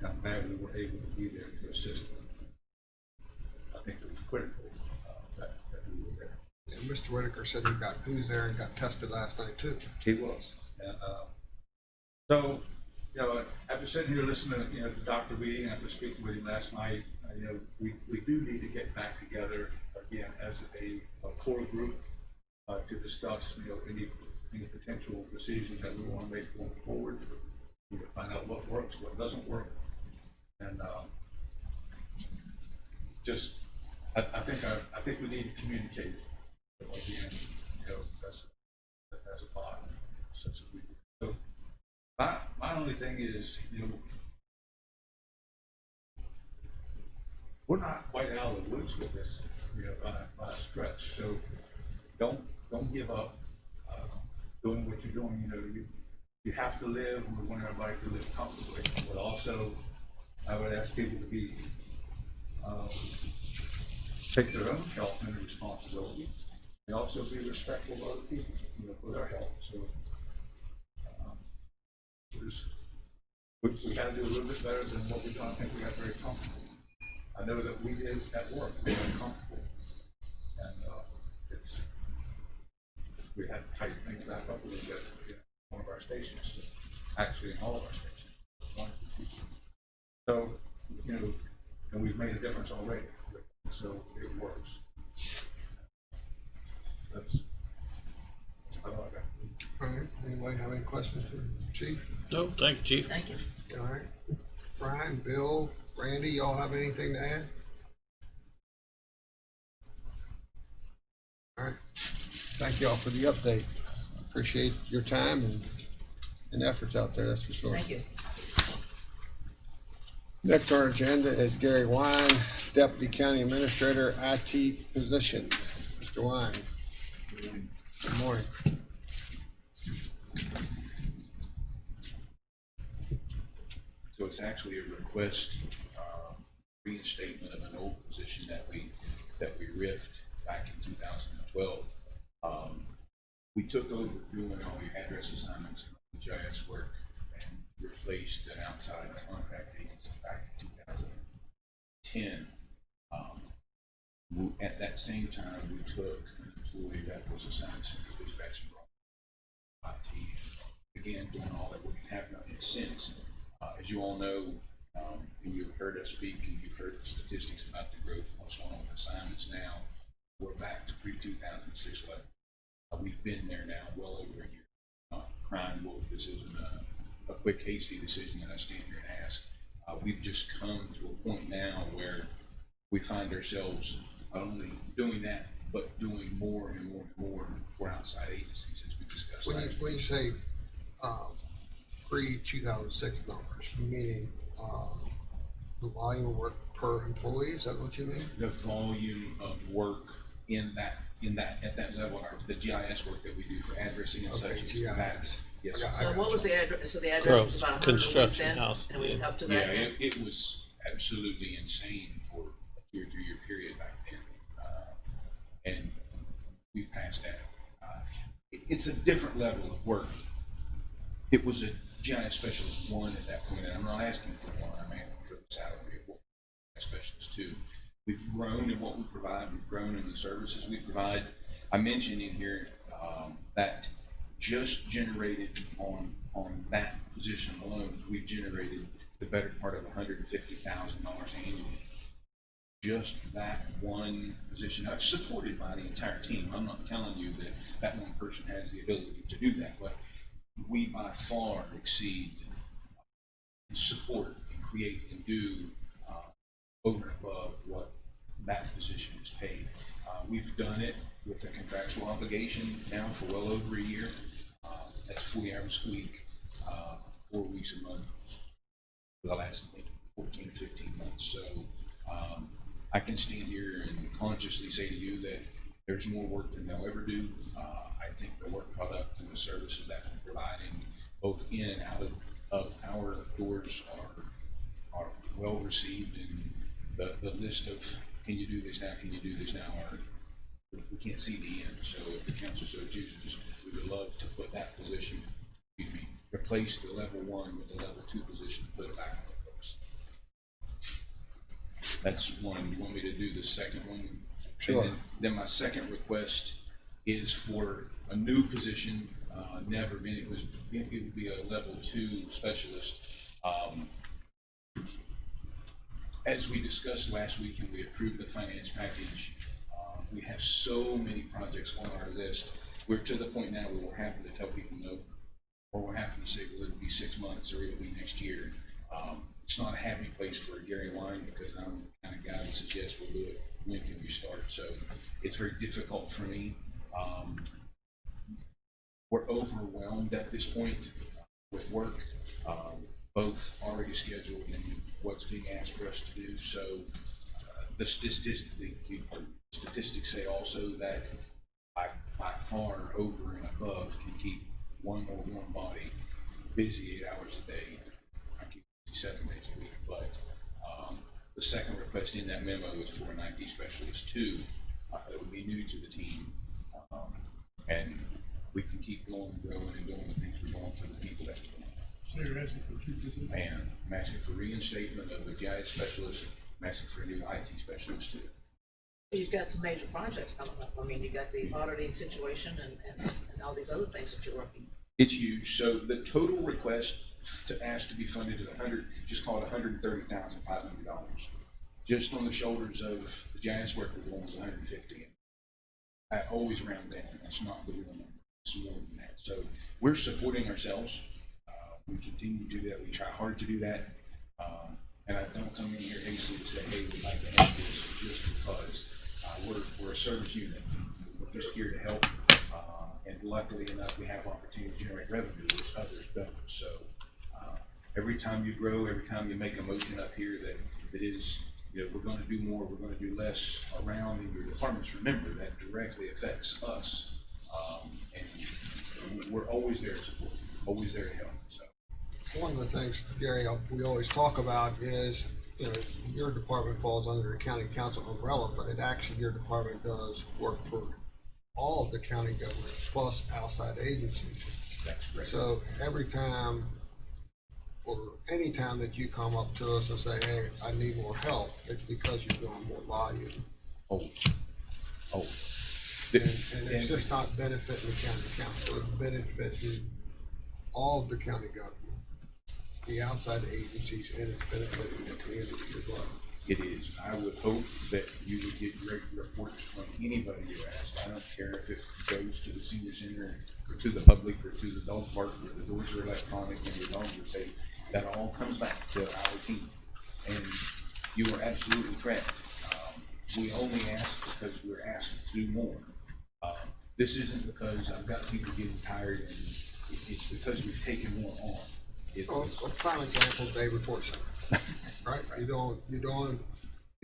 I'm glad we were able to be there to assist them. I think it was critical that we were there. And Mr. Whitaker said he was there and got tested last night too. He was. And, so, after sitting here listening to, to Dr. Reed, and after speaking with him last night, we do need to get back together again as a core group to discuss, any potential decisions that we want to make going forward. Find out what works, what doesn't work, and I think we need to communicate again, as a body, such as we do. So my only thing is, we're not quite out of the woods with this, by a stretch. So don't give up doing what you're doing. You have to live, and we want everybody to live comfortably, but also I would ask people to be take their own health under responsibility, and also be respectful of other people, for their health. So we got to do a little bit better than what we done. I think we got very comfortable. I know that we did at work, we were uncomfortable, and we had to tighten things back up a little bit in one of our stations, actually in all of our stations. So, and we've made a difference already, so it works. That's all I got. All right, anybody have any questions for Chief? No, thank you, Chief. Thank you. All right, Brian, Bill, Randy, y'all have anything to add? All right, thank y'all for the update. Appreciate your time and efforts out there, that's for sure. Thank you. Next on our agenda is Gary Wine, Deputy County Administrator, IT position. Mr. Wine. Good morning. So it's actually a request, reinstatement of an old position that we riffed back in 2012. We took over doing all the address assignments and GIS work and replaced an outside contract agency back in 2010. At that same time, we took an employee that was assigned to dispatch and IT. Again, doing all that we have done since. As you all know, and you've heard us speak, and you've heard the statistics about the growth and what's going on with assignments now, we're back to pre-2006 level. We've been there now well over a year. Crying wolf, this isn't a quick, hasty decision that I stand here and ask. We've just come to a point now where we find ourselves not only doing that, but doing more and more and more for outside agencies, as we discussed. When you say pre-2006 numbers, meaning the volume of work per employee, is that what you mean? The volume of work at that level, the GIS work that we do for addressing and Okay, such. GIS. Yes. I So got what you. was the address? So the address Growth, was about 100 a week construction then, house, and we yeah. up to Yeah, that then? it was absolutely insane for a 2 or 3 year period back then. And we've passed that. It's a different level of work. It was a GIS specialist 1 at that point, and I'm not asking for 1, I'm asking for the salary of a specialist 2. We've grown in what we provide, we've grown in the services we provide. I mentioned in here that just generated on that position alone, we've generated the better part of $150,000 annually. Just that one position. Now, it's supported by the entire team. I'm not telling you that one person has the ability to do that, but we by far exceed and support and create and do over and above what that position is paid. We've done it with a contractual obligation now for well over a year. That's 40 hours a week, 4 weeks a month for the last 14, 15 months. So I can stand here and consciously say to you that there's more work than they'll ever do. I think the work product and the services that we're providing, both in and out of our doors, are well received, and the list of can you do this now, can you do this now, we can't see the end. So if the council so chooses, we would love to put that position, replace the level 1 with the level 2 position, and put it back on the books. That's one. You want me to do the second one? Sure. And then my second request is for a new position, never been, it would be a level 2 specialist. As we discussed last week and we approved the finance package, we have so many projects on our list. We're to the point now where we're having to tell people no, or we're having to say, well, it'll be 6 months or it'll be next year. It's not a happy place for Gary Wine, because I'm the kind of guy that says, yes, we'll do it. When can we start? So it's very difficult for me. We're overwhelmed at this point with work, both already scheduled and what's being asked for us to do. So the statistics say also that by far over and above can keep one more warm body busy 8 hours a day. I keep 7 days a week, but the second request in that memo was for an IT specialist too. That would be new to the team, and we can keep going and growing and doing the things we're doing for the people that we want. So you're asking for 2 positions? And I'm asking for reinstatement of the GIS specialist. I'm asking for a new IT specialist too. You've got some major projects coming up. I mean, you got the auditing situation and all these other things that you're working. It's huge. So the total request to ask to be funded is just call it $130,500. Just on the shoulders of the GIS work we're doing is $150,000. I always round down. That's not the real number. It's more than that. So we're supporting ourselves. We continue to do that. We try hard to do that. And I don't come in here hastily to say, hey, we'd like to have this just because we're a service unit. We're just here to help. And luckily enough, we have opportunity to generate revenue, which others don't. So every time you grow, every time you make a motion up here that is, we're going to do more, we're going to do less around in your departments, remember that directly affects us. And we're always there to support, always there to help. So One of the things, Gary, we always talk about is, your department falls under the county council umbrella, but your department does work for all of the county government plus outside agencies. that's great. So every time or any time that you come up to us and say, hey, I need more help, it's because you're doing more volume. Oh. And it's just not benefiting the county council, it's benefiting all of the county government, the outside agencies, and it's benefiting the community as well. It is. I would hope that you would get great reports from anybody you ask. I don't care if it goes to the senior center or to the public or to the dog park where the doors are electronic and your dogs are safe. That all comes back to our team. And you are absolutely correct. We only ask because we're asked to do more. This isn't because I've got people getting tired, and it's because we've taken more on. A prime example, Dave Report Center, right? You're doing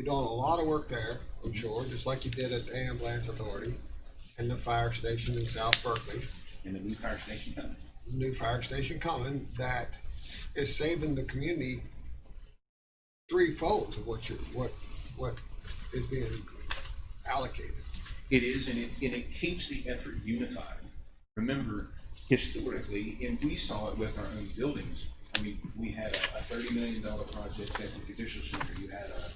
a lot of work there, I'm sure, just like you did at the Ambulance Authority and the fire station in South Berkeley. And the new fire station coming. New fire station coming that is saving the community threefold of what is being allocated. It is, and it keeps the effort unified. Remember, historically, and we saw it with our own buildings. I mean, we had a $30 million project at the Judicial Center. You had a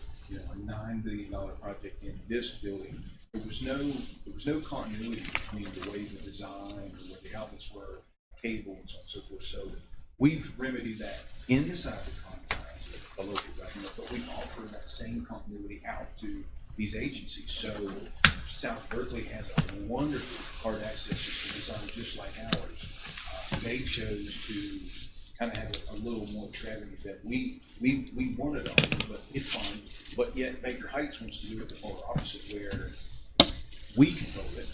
$9 billion project in this building. There was no continuity between the way the design or what the outlets were, cable and so on and so forth. So we've remedied that inside the confines of the local government, but we offer that same continuity out to these agencies. So South Berkeley has a wonderful card access system designed just like ours. They chose to kind of have a little more extravagant that we want it all, but it's fine. But yet Baker Heights wants to do it the polar opposite, where we control it,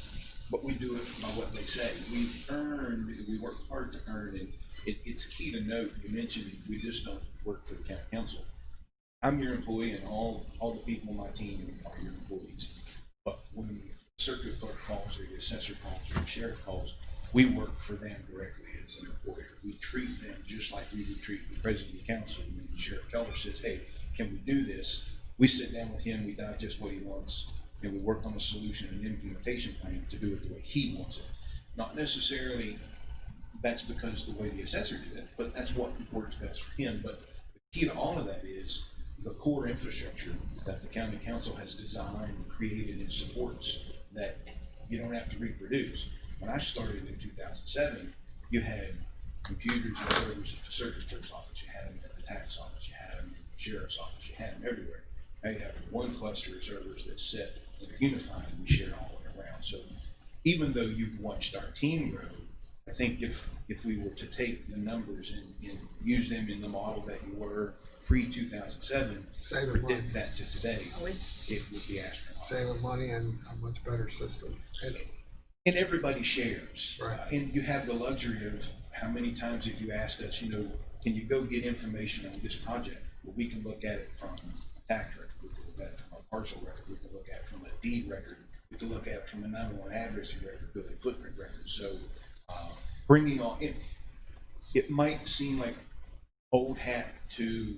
but we do it by what they say. We work hard to earn, and it's key to note, you mentioned we just don't work for the county council. I'm your employee, and all the people on my team are your employees. But when the circuit clerk calls, or the assessor calls, or the sheriff calls, we work for them directly as an employer. We treat them just like we would treat the president of the council. When Sheriff Keller says, hey, can we do this? We sit down with him, we digest what he wants, and we work on a solution and implementation plan to do it the way he wants it. Not necessarily that's because the way the assessor did it, but that's what works best for him. But the key to all of that is the core infrastructure that the county council has designed, created, and supports that you don't have to reproduce. When I started in 2007, you had computers and servers at the circuit clerk's office, you had them at the tax office, you had them in the sheriff's office, you had them everywhere. Now you have one cluster of servers that's set and they're unified, and we share all the way around. So even though you've watched our team grow, I think if we were to take the numbers and use them in the model that you were pre-2007, Saving money. predict that to today, Oh, it's, it would be astronomical. Saving money and a much better system. And everybody shares. Right. And you have the luxury of how many times have you asked us, can you go get information on this project? Well, we can look at it from a tax record, we can look at it from a parcel record, we can look at it from a deed record, we can look at it from a 911 address record, building footprint record. So bringing on, it might seem like old hat to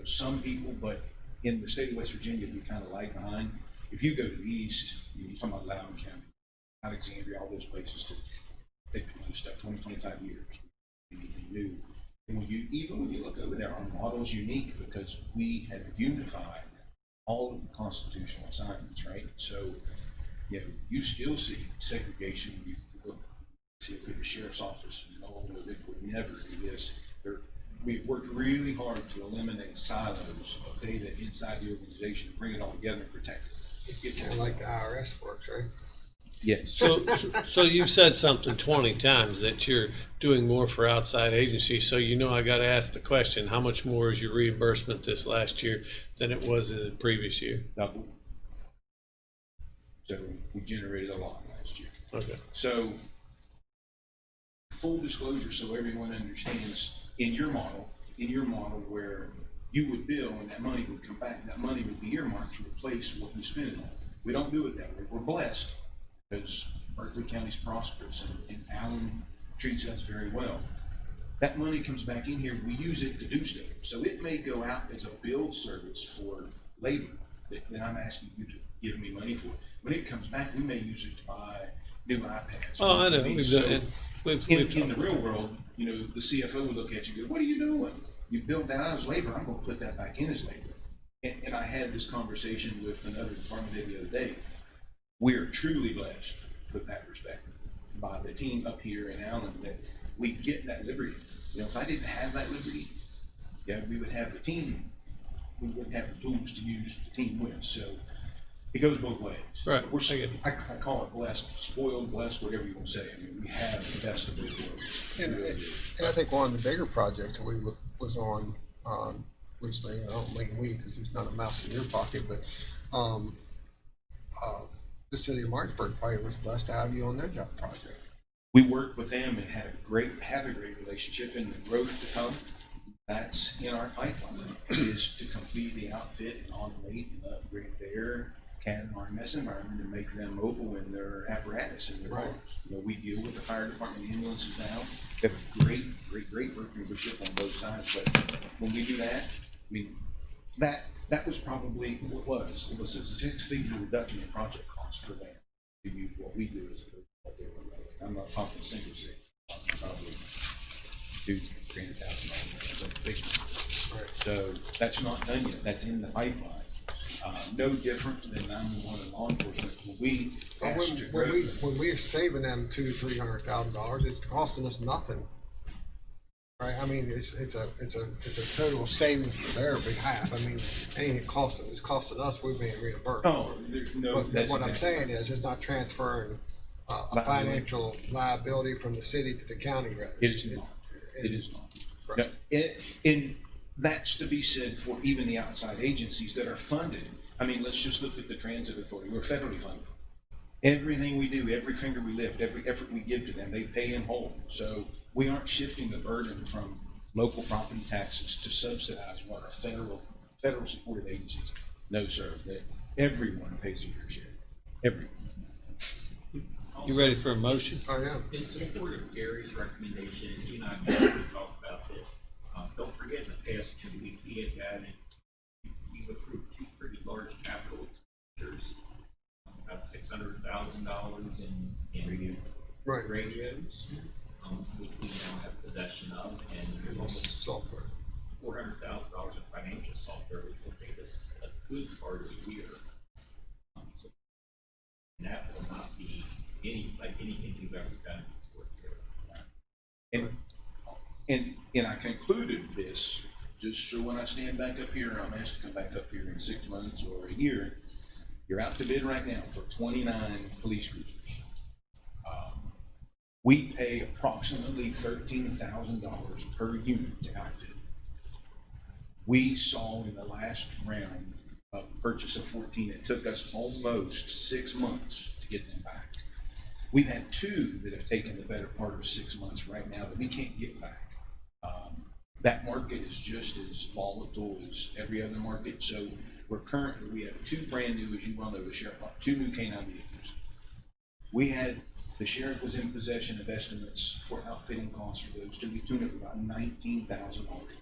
some people, but in the state of West Virginia, we kind of lag behind. If you go to the east, you're talking about Loudoun County, Alexandria, all those places, they've been doing stuff 20, 25 years. Anything new. And even when you look over there, our model's unique because we have unified all of the constitutional assignments, right? So, you still see segregation. You look, see it through the sheriff's office, no, they would never do this. We've worked really hard to eliminate silos of data inside the organization, bring it all together and protect it. Kind of like the IRS works, right? Yes. So you've said something 20 times that you're doing more for outside agencies. So I got to ask the question: how much more is your reimbursement this last year than it was in the previous year? Double. So we generated a lot last year. Okay. So full disclosure, so everyone understands, in your model where you would bill and that money would come back, that money would be earmarked to replace what you spent it on. We don't do it that way. We're blessed because Berkeley County's prosperous and Allen treats us very well. That money comes back in here, we use it to do stuff. So it may go out as a build service for labor that I'm asking you to give me money for. When it comes back, we may use it to buy new iPads. Oh, I know. We've done it. In the real world, the CFO would look at you and go, what are you doing? You built that out as labor, I'm gonna put that back in as labor. And I had this conversation with another department head the other day. We are truly blessed with that respect by the team up here in Allen that we get that liberty. If I didn't have that liberty, we would have the team, we wouldn't have the tools to use the team with. So it goes both ways. Right. I call it blessed, spoiled, blessed, whatever you want to say. I mean, we have the best of both worlds. And I think one of the bigger projects that we was on recently, I don't mean we because there's not a mouse in your pocket, but the city of Martinsburg probably was blessed to have you on their job project. We worked with them and have a great relationship, and the growth to come, that's in our pipeline, is to complete the outfit and automate and upgrade their CAD and RMS environment and make them mobile in their apparatus and their Right. cars. We deal with the fire department ambulances now. We have a great working relationship on both sides, but when we do that, that was probably what it was a six-figure reduction in project costs for them to use what we do as what they were running. I'm not talking single six, I'm talking probably $300,000. So that's not done yet. That's in the pipeline. No different than 911 and law enforcement. When we're saving them $200,000-300,000, it's costing us nothing. Right? I mean, it's a total savings for their behalf. I mean, anything it's costing us, we're being reimbursed. Oh, there's no. But what I'm saying is, it's not transferring a financial liability from the city to the county, rather. It is not. It is not. Right. And that's to be said for even the outside agencies that are funded. I mean, let's just look at the transit authority. We're federally funded. Everything we do, every finger we lift, every effort we give to them, they pay in whole. So we aren't shifting the burden from local property taxes to subsidize what are federal supported agencies. No, sir, that everyone pays their share. Everyone. You ready for a motion? I am. In support of Gary's recommendation, and he and I talked about this, don't forget in the past 2 weeks, we've approved 2 pretty large capital expenditures, about $600,000 in Right. radios, which we now have possession of, and almost Software. $400,000 in financial software, which will take us a good part of a year. So, and that will not be anything we've ever done before here. And I concluded this just so when I stand back up here, I'm asked to come back up here in 6 months or a year. You're out to bid right now for 29 police cruisers. We pay approximately $13,000 per unit to outfit. We saw in the last round of purchase of 14, it took us almost 6 months to get them back. We've had 2 that have taken the better part of 6 months right now that we can't get back. That market is just as volatile as every other market. So we have 2 brand new, as you well know, the sheriff, 2 new canine vehicles. The sheriff was in possession of estimates for outfitting costs for those to be tuned at about $19,000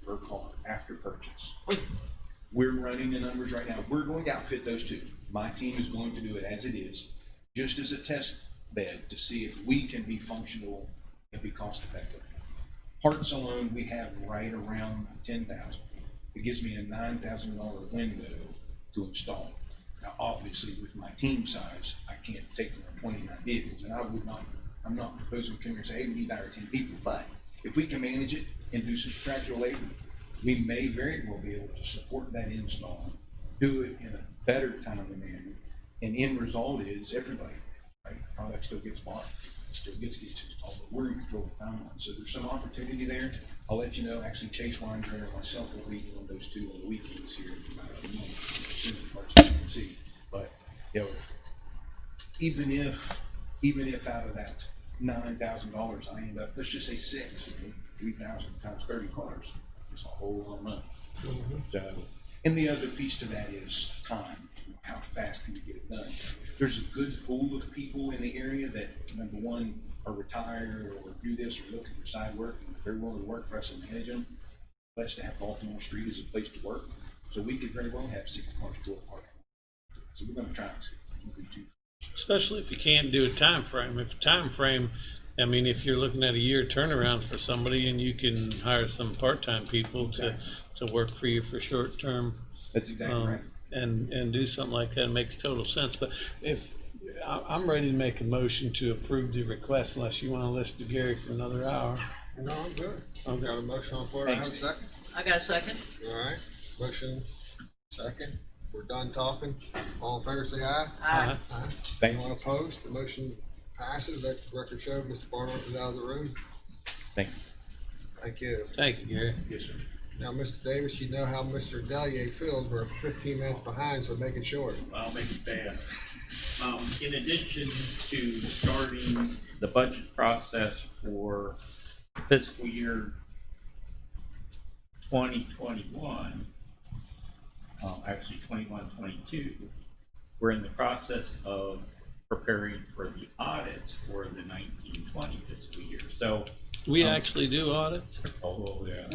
per car after purchase. We're running the numbers right now. We're going to outfit those 2. My team is going to do it as it is, just as a test bed to see if we can be functional and be cost effective. Parts alone, we have right around $10,000. It gives me a $9,000 window to install. Now, obviously, with my team size, I can't take them on 29 vehicles, and I'm not proposing to come here and say, hey, we need 9 or 10 people, but if we can manage it and do some contractual labor, we may very well be able to support that install, do it in a better timely manner, and end result is everybody, right? Product still gets bought, it still gets installed, but we're in control of the timeline. So there's some opportunity there. I'll let you know. Actually, Chase Weinger and myself will be doing those 2 on the weekends here in about a month, as soon as the parts you can see. But you know, even if out of that $9,000 I end up, let's just say 6, 3,000 times 30 cars, it's a whole lot of money. So, and the other piece to that is time. How fast can you get it done? There's a good pool of people in the area that, number one, are retired or do this or looking for side work, and if they're willing to work for us and manage them, best to have Baltimore Street as a place to work. So we could very well have 6 cars to a park. So we're going to try and see. Especially if you can't do a time frame. If if you're looking at a year turnaround for somebody and you can hire some part-time people to work for you for short term. That's exactly right. And do something like that, it makes total sense. But if I'm ready to make a motion to approve the request, unless you want to listen to Gary for another hour. No, I'm good. I've got a motion on the floor. I have a second. I got a second. All right. Motion, second. We're done talking. All in favor, say aye. Aye. Aye. Thank you. Anyone opposed? The motion passes. Let the record show Mr. Barnard is out of the room. Thank you. Thank you. Thank you, Gary. Yes, sir. Now, Mr. Davis, you know how Mr. Delier feels. We're 15 minutes behind, so make it short. I'll make it fast. In addition to starting the budget process for fiscal year 2021, actually 21-22, we're in the process of preparing for the audits for the 19-20 fiscal year. So We actually do audits. oh yeah.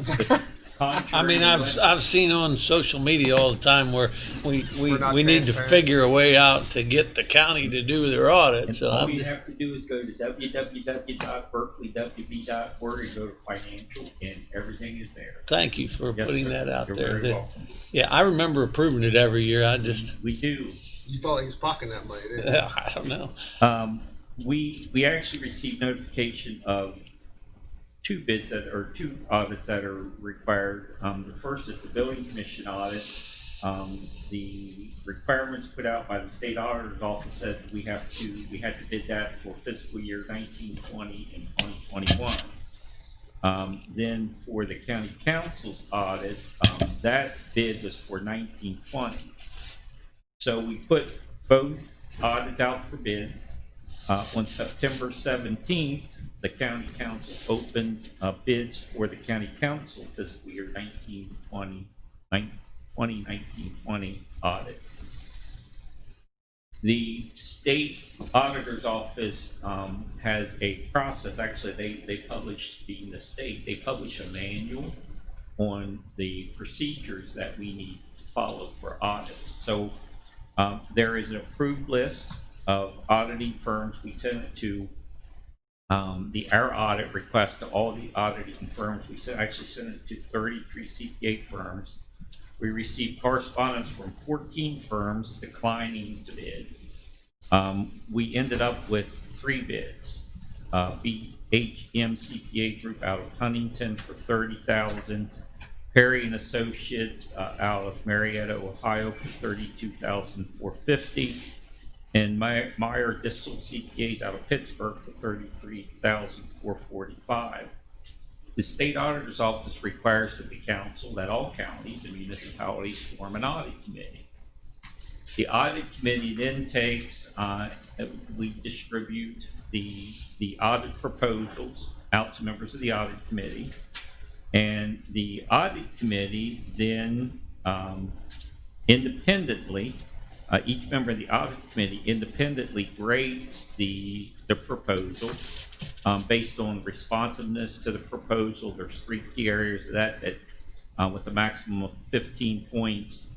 I mean, I've seen on social media all the time where we not need to transparent. figure a way out to get the county to do their audit. So all I'm you just, have to do is go to www.berkeley.wb.org and go to financial, and everything is there. thank you for Yes, putting sir. that out You're there. very That- welcome. yeah, I remember approving it every year. I just, We do. You thought he was pocketing that money, didn't you? I don't know. We actually received notification of 2 bids or 2 audits that are required. The first is the building commission audit. The requirements put out by the state auditor's office said we had to bid that for fiscal year 19-20 and 20-21. Then for the county council's audit, that bid was for 1920. So we put both audits out for bid. On September 17th, the county council opened bids for the county council fiscal year 1920 audit. The state auditor's office has a process. Actually, they publish, being the state, they publish a manual on the procedures that we need to follow for audits. So there is an approved list of auditing firms. We send it to our audit request to all the auditing firms. We actually sent it to 33 CPA firms. We received correspondence from 14 firms declining to bid. We ended up with 3 bids. BHM CPA Group out of Huntington for $30,000. Perry and Associates out of Marietta, Ohio for $32,450. And Meyer Distal CPAs out of Pittsburgh for $33,445. The state auditor's office requires that the council, that all counties and municipalities form an audit committee. The audit committee then takes, we distribute the audit proposals out to members of the audit committee. And the audit committee then independently, each member of the audit committee independently grades the proposal based on responsiveness to the proposal. There's 3 key areas of that with a maximum of 15 points.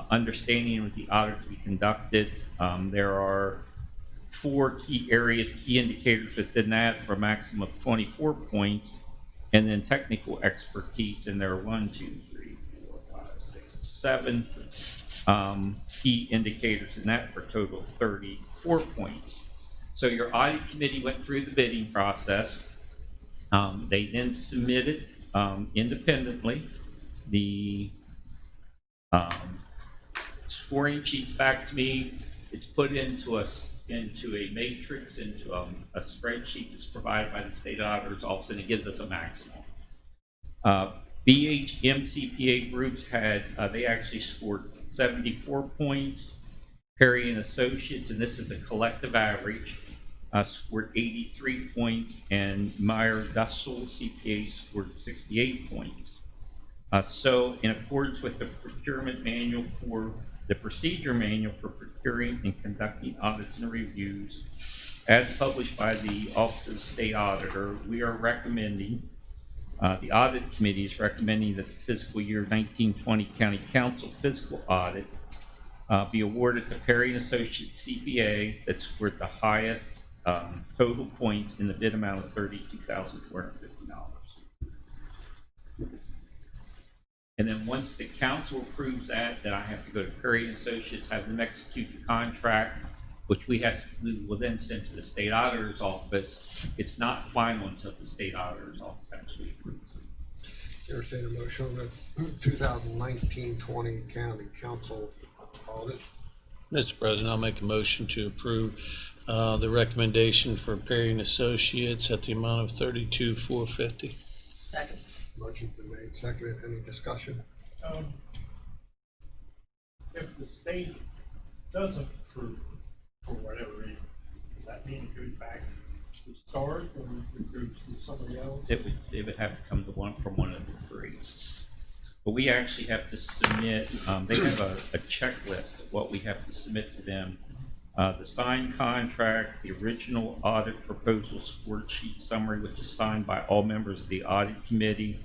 Understanding of the audit to be conducted. There are 4 key areas, key indicators within that for a maximum of 24 points. And then technical expertise, and there are 1, 2, 3, 4, 5, 6, 7 key indicators in that for a total of 34 points. So your audit committee went through the bidding process. They then submitted independently the scoring sheets back to me. It's put into a matrix, into a spreadsheet that's provided by the state auditor's office, and it gives us a maximum. BHM CPA Groups had, they actually scored 74 points. Perry and Associates, and this is a collective average, scored 83 points, and Meyer Dustel CPA scored 68 points. So in accordance with the procurement manual for the procedure manual for procuring and conducting audits and reviews, as published by the Office of the State Auditor, we are recommending, the audit committee is recommending that the fiscal year 1920 County Council fiscal audit be awarded to Perry and Associates CPA that scored the highest total points in the bid amount of $32,450. And then once the council approves that, then I have to go to Perry and Associates, have them execute the contract, which we will then send to the state auditor's office. It's not final until the state auditor's office actually approves it. Entertain a motion on the 2019-20 county council audit. Mr. President, I'll make a motion to approve the recommendation for Perry and Associates at the amount of $32,450. Second. Motion's been made, seconded. Any discussion? If the state doesn't approve for whatever reason, does that mean it goes back to start, or it goes to somebody else? It would have to come to one of the 3. But we actually have to submit, they have a checklist of what we have to submit to them. The signed contract, the original audit proposal score sheet summary, which is signed by all members of the audit committee,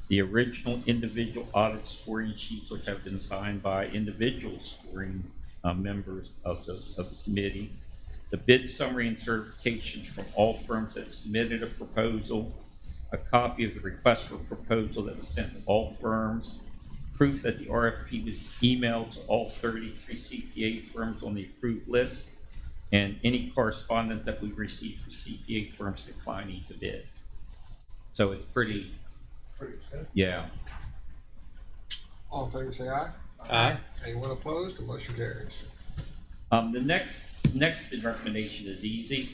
the original individual audit scoring sheets, which have been signed by individual scoring members of the committee, the bid summary and certifications from all firms that submitted a proposal, a copy of the request for proposal that was sent to all firms, proof that the RFP was emailed to all 33 CPA firms on the approved list, and any correspondence that we received from CPA firms declining to bid. So it's pretty expensive. yeah. All in favor say aye. Aye. Anyone opposed? The motion carries. The next Next recommendation is easy.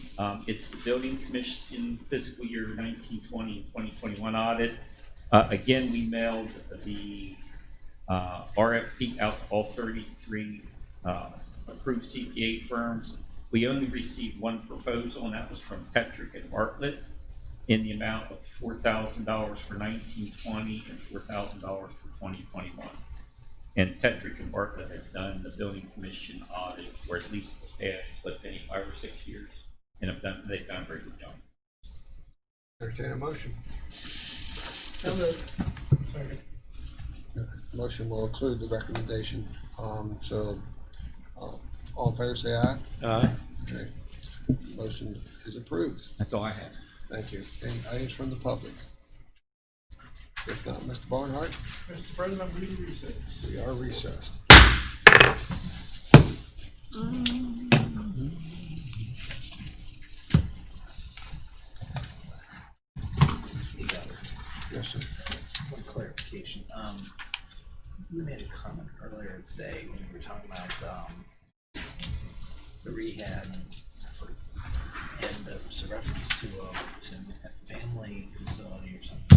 It's the building commission fiscal year 1920 and 2021 audit. Again, we mailed the RFP out to all 33 approved CPA firms. We only received one proposal, and that was from Tetrick and Bartlett in the amount of $4,000 for 1920 and $4,000 for 2021. And Tetrick and Bartlett has done the building commission audit for at least the past, 5 or 6 years, and they've done a very good job. Entertain a motion. So moved. Second. Motion will include the recommendation. All in favor, say aye. Aye. Okay. Motion is approved. That's all I have. Thank you. Any items from the public? If not, Mr. Barnhart, Mr. President, I move to recess. we are recessed. Yes, sir. One clarification. You made a comment earlier today when you were talking about the rehab, and there was a reference to a family facility or something.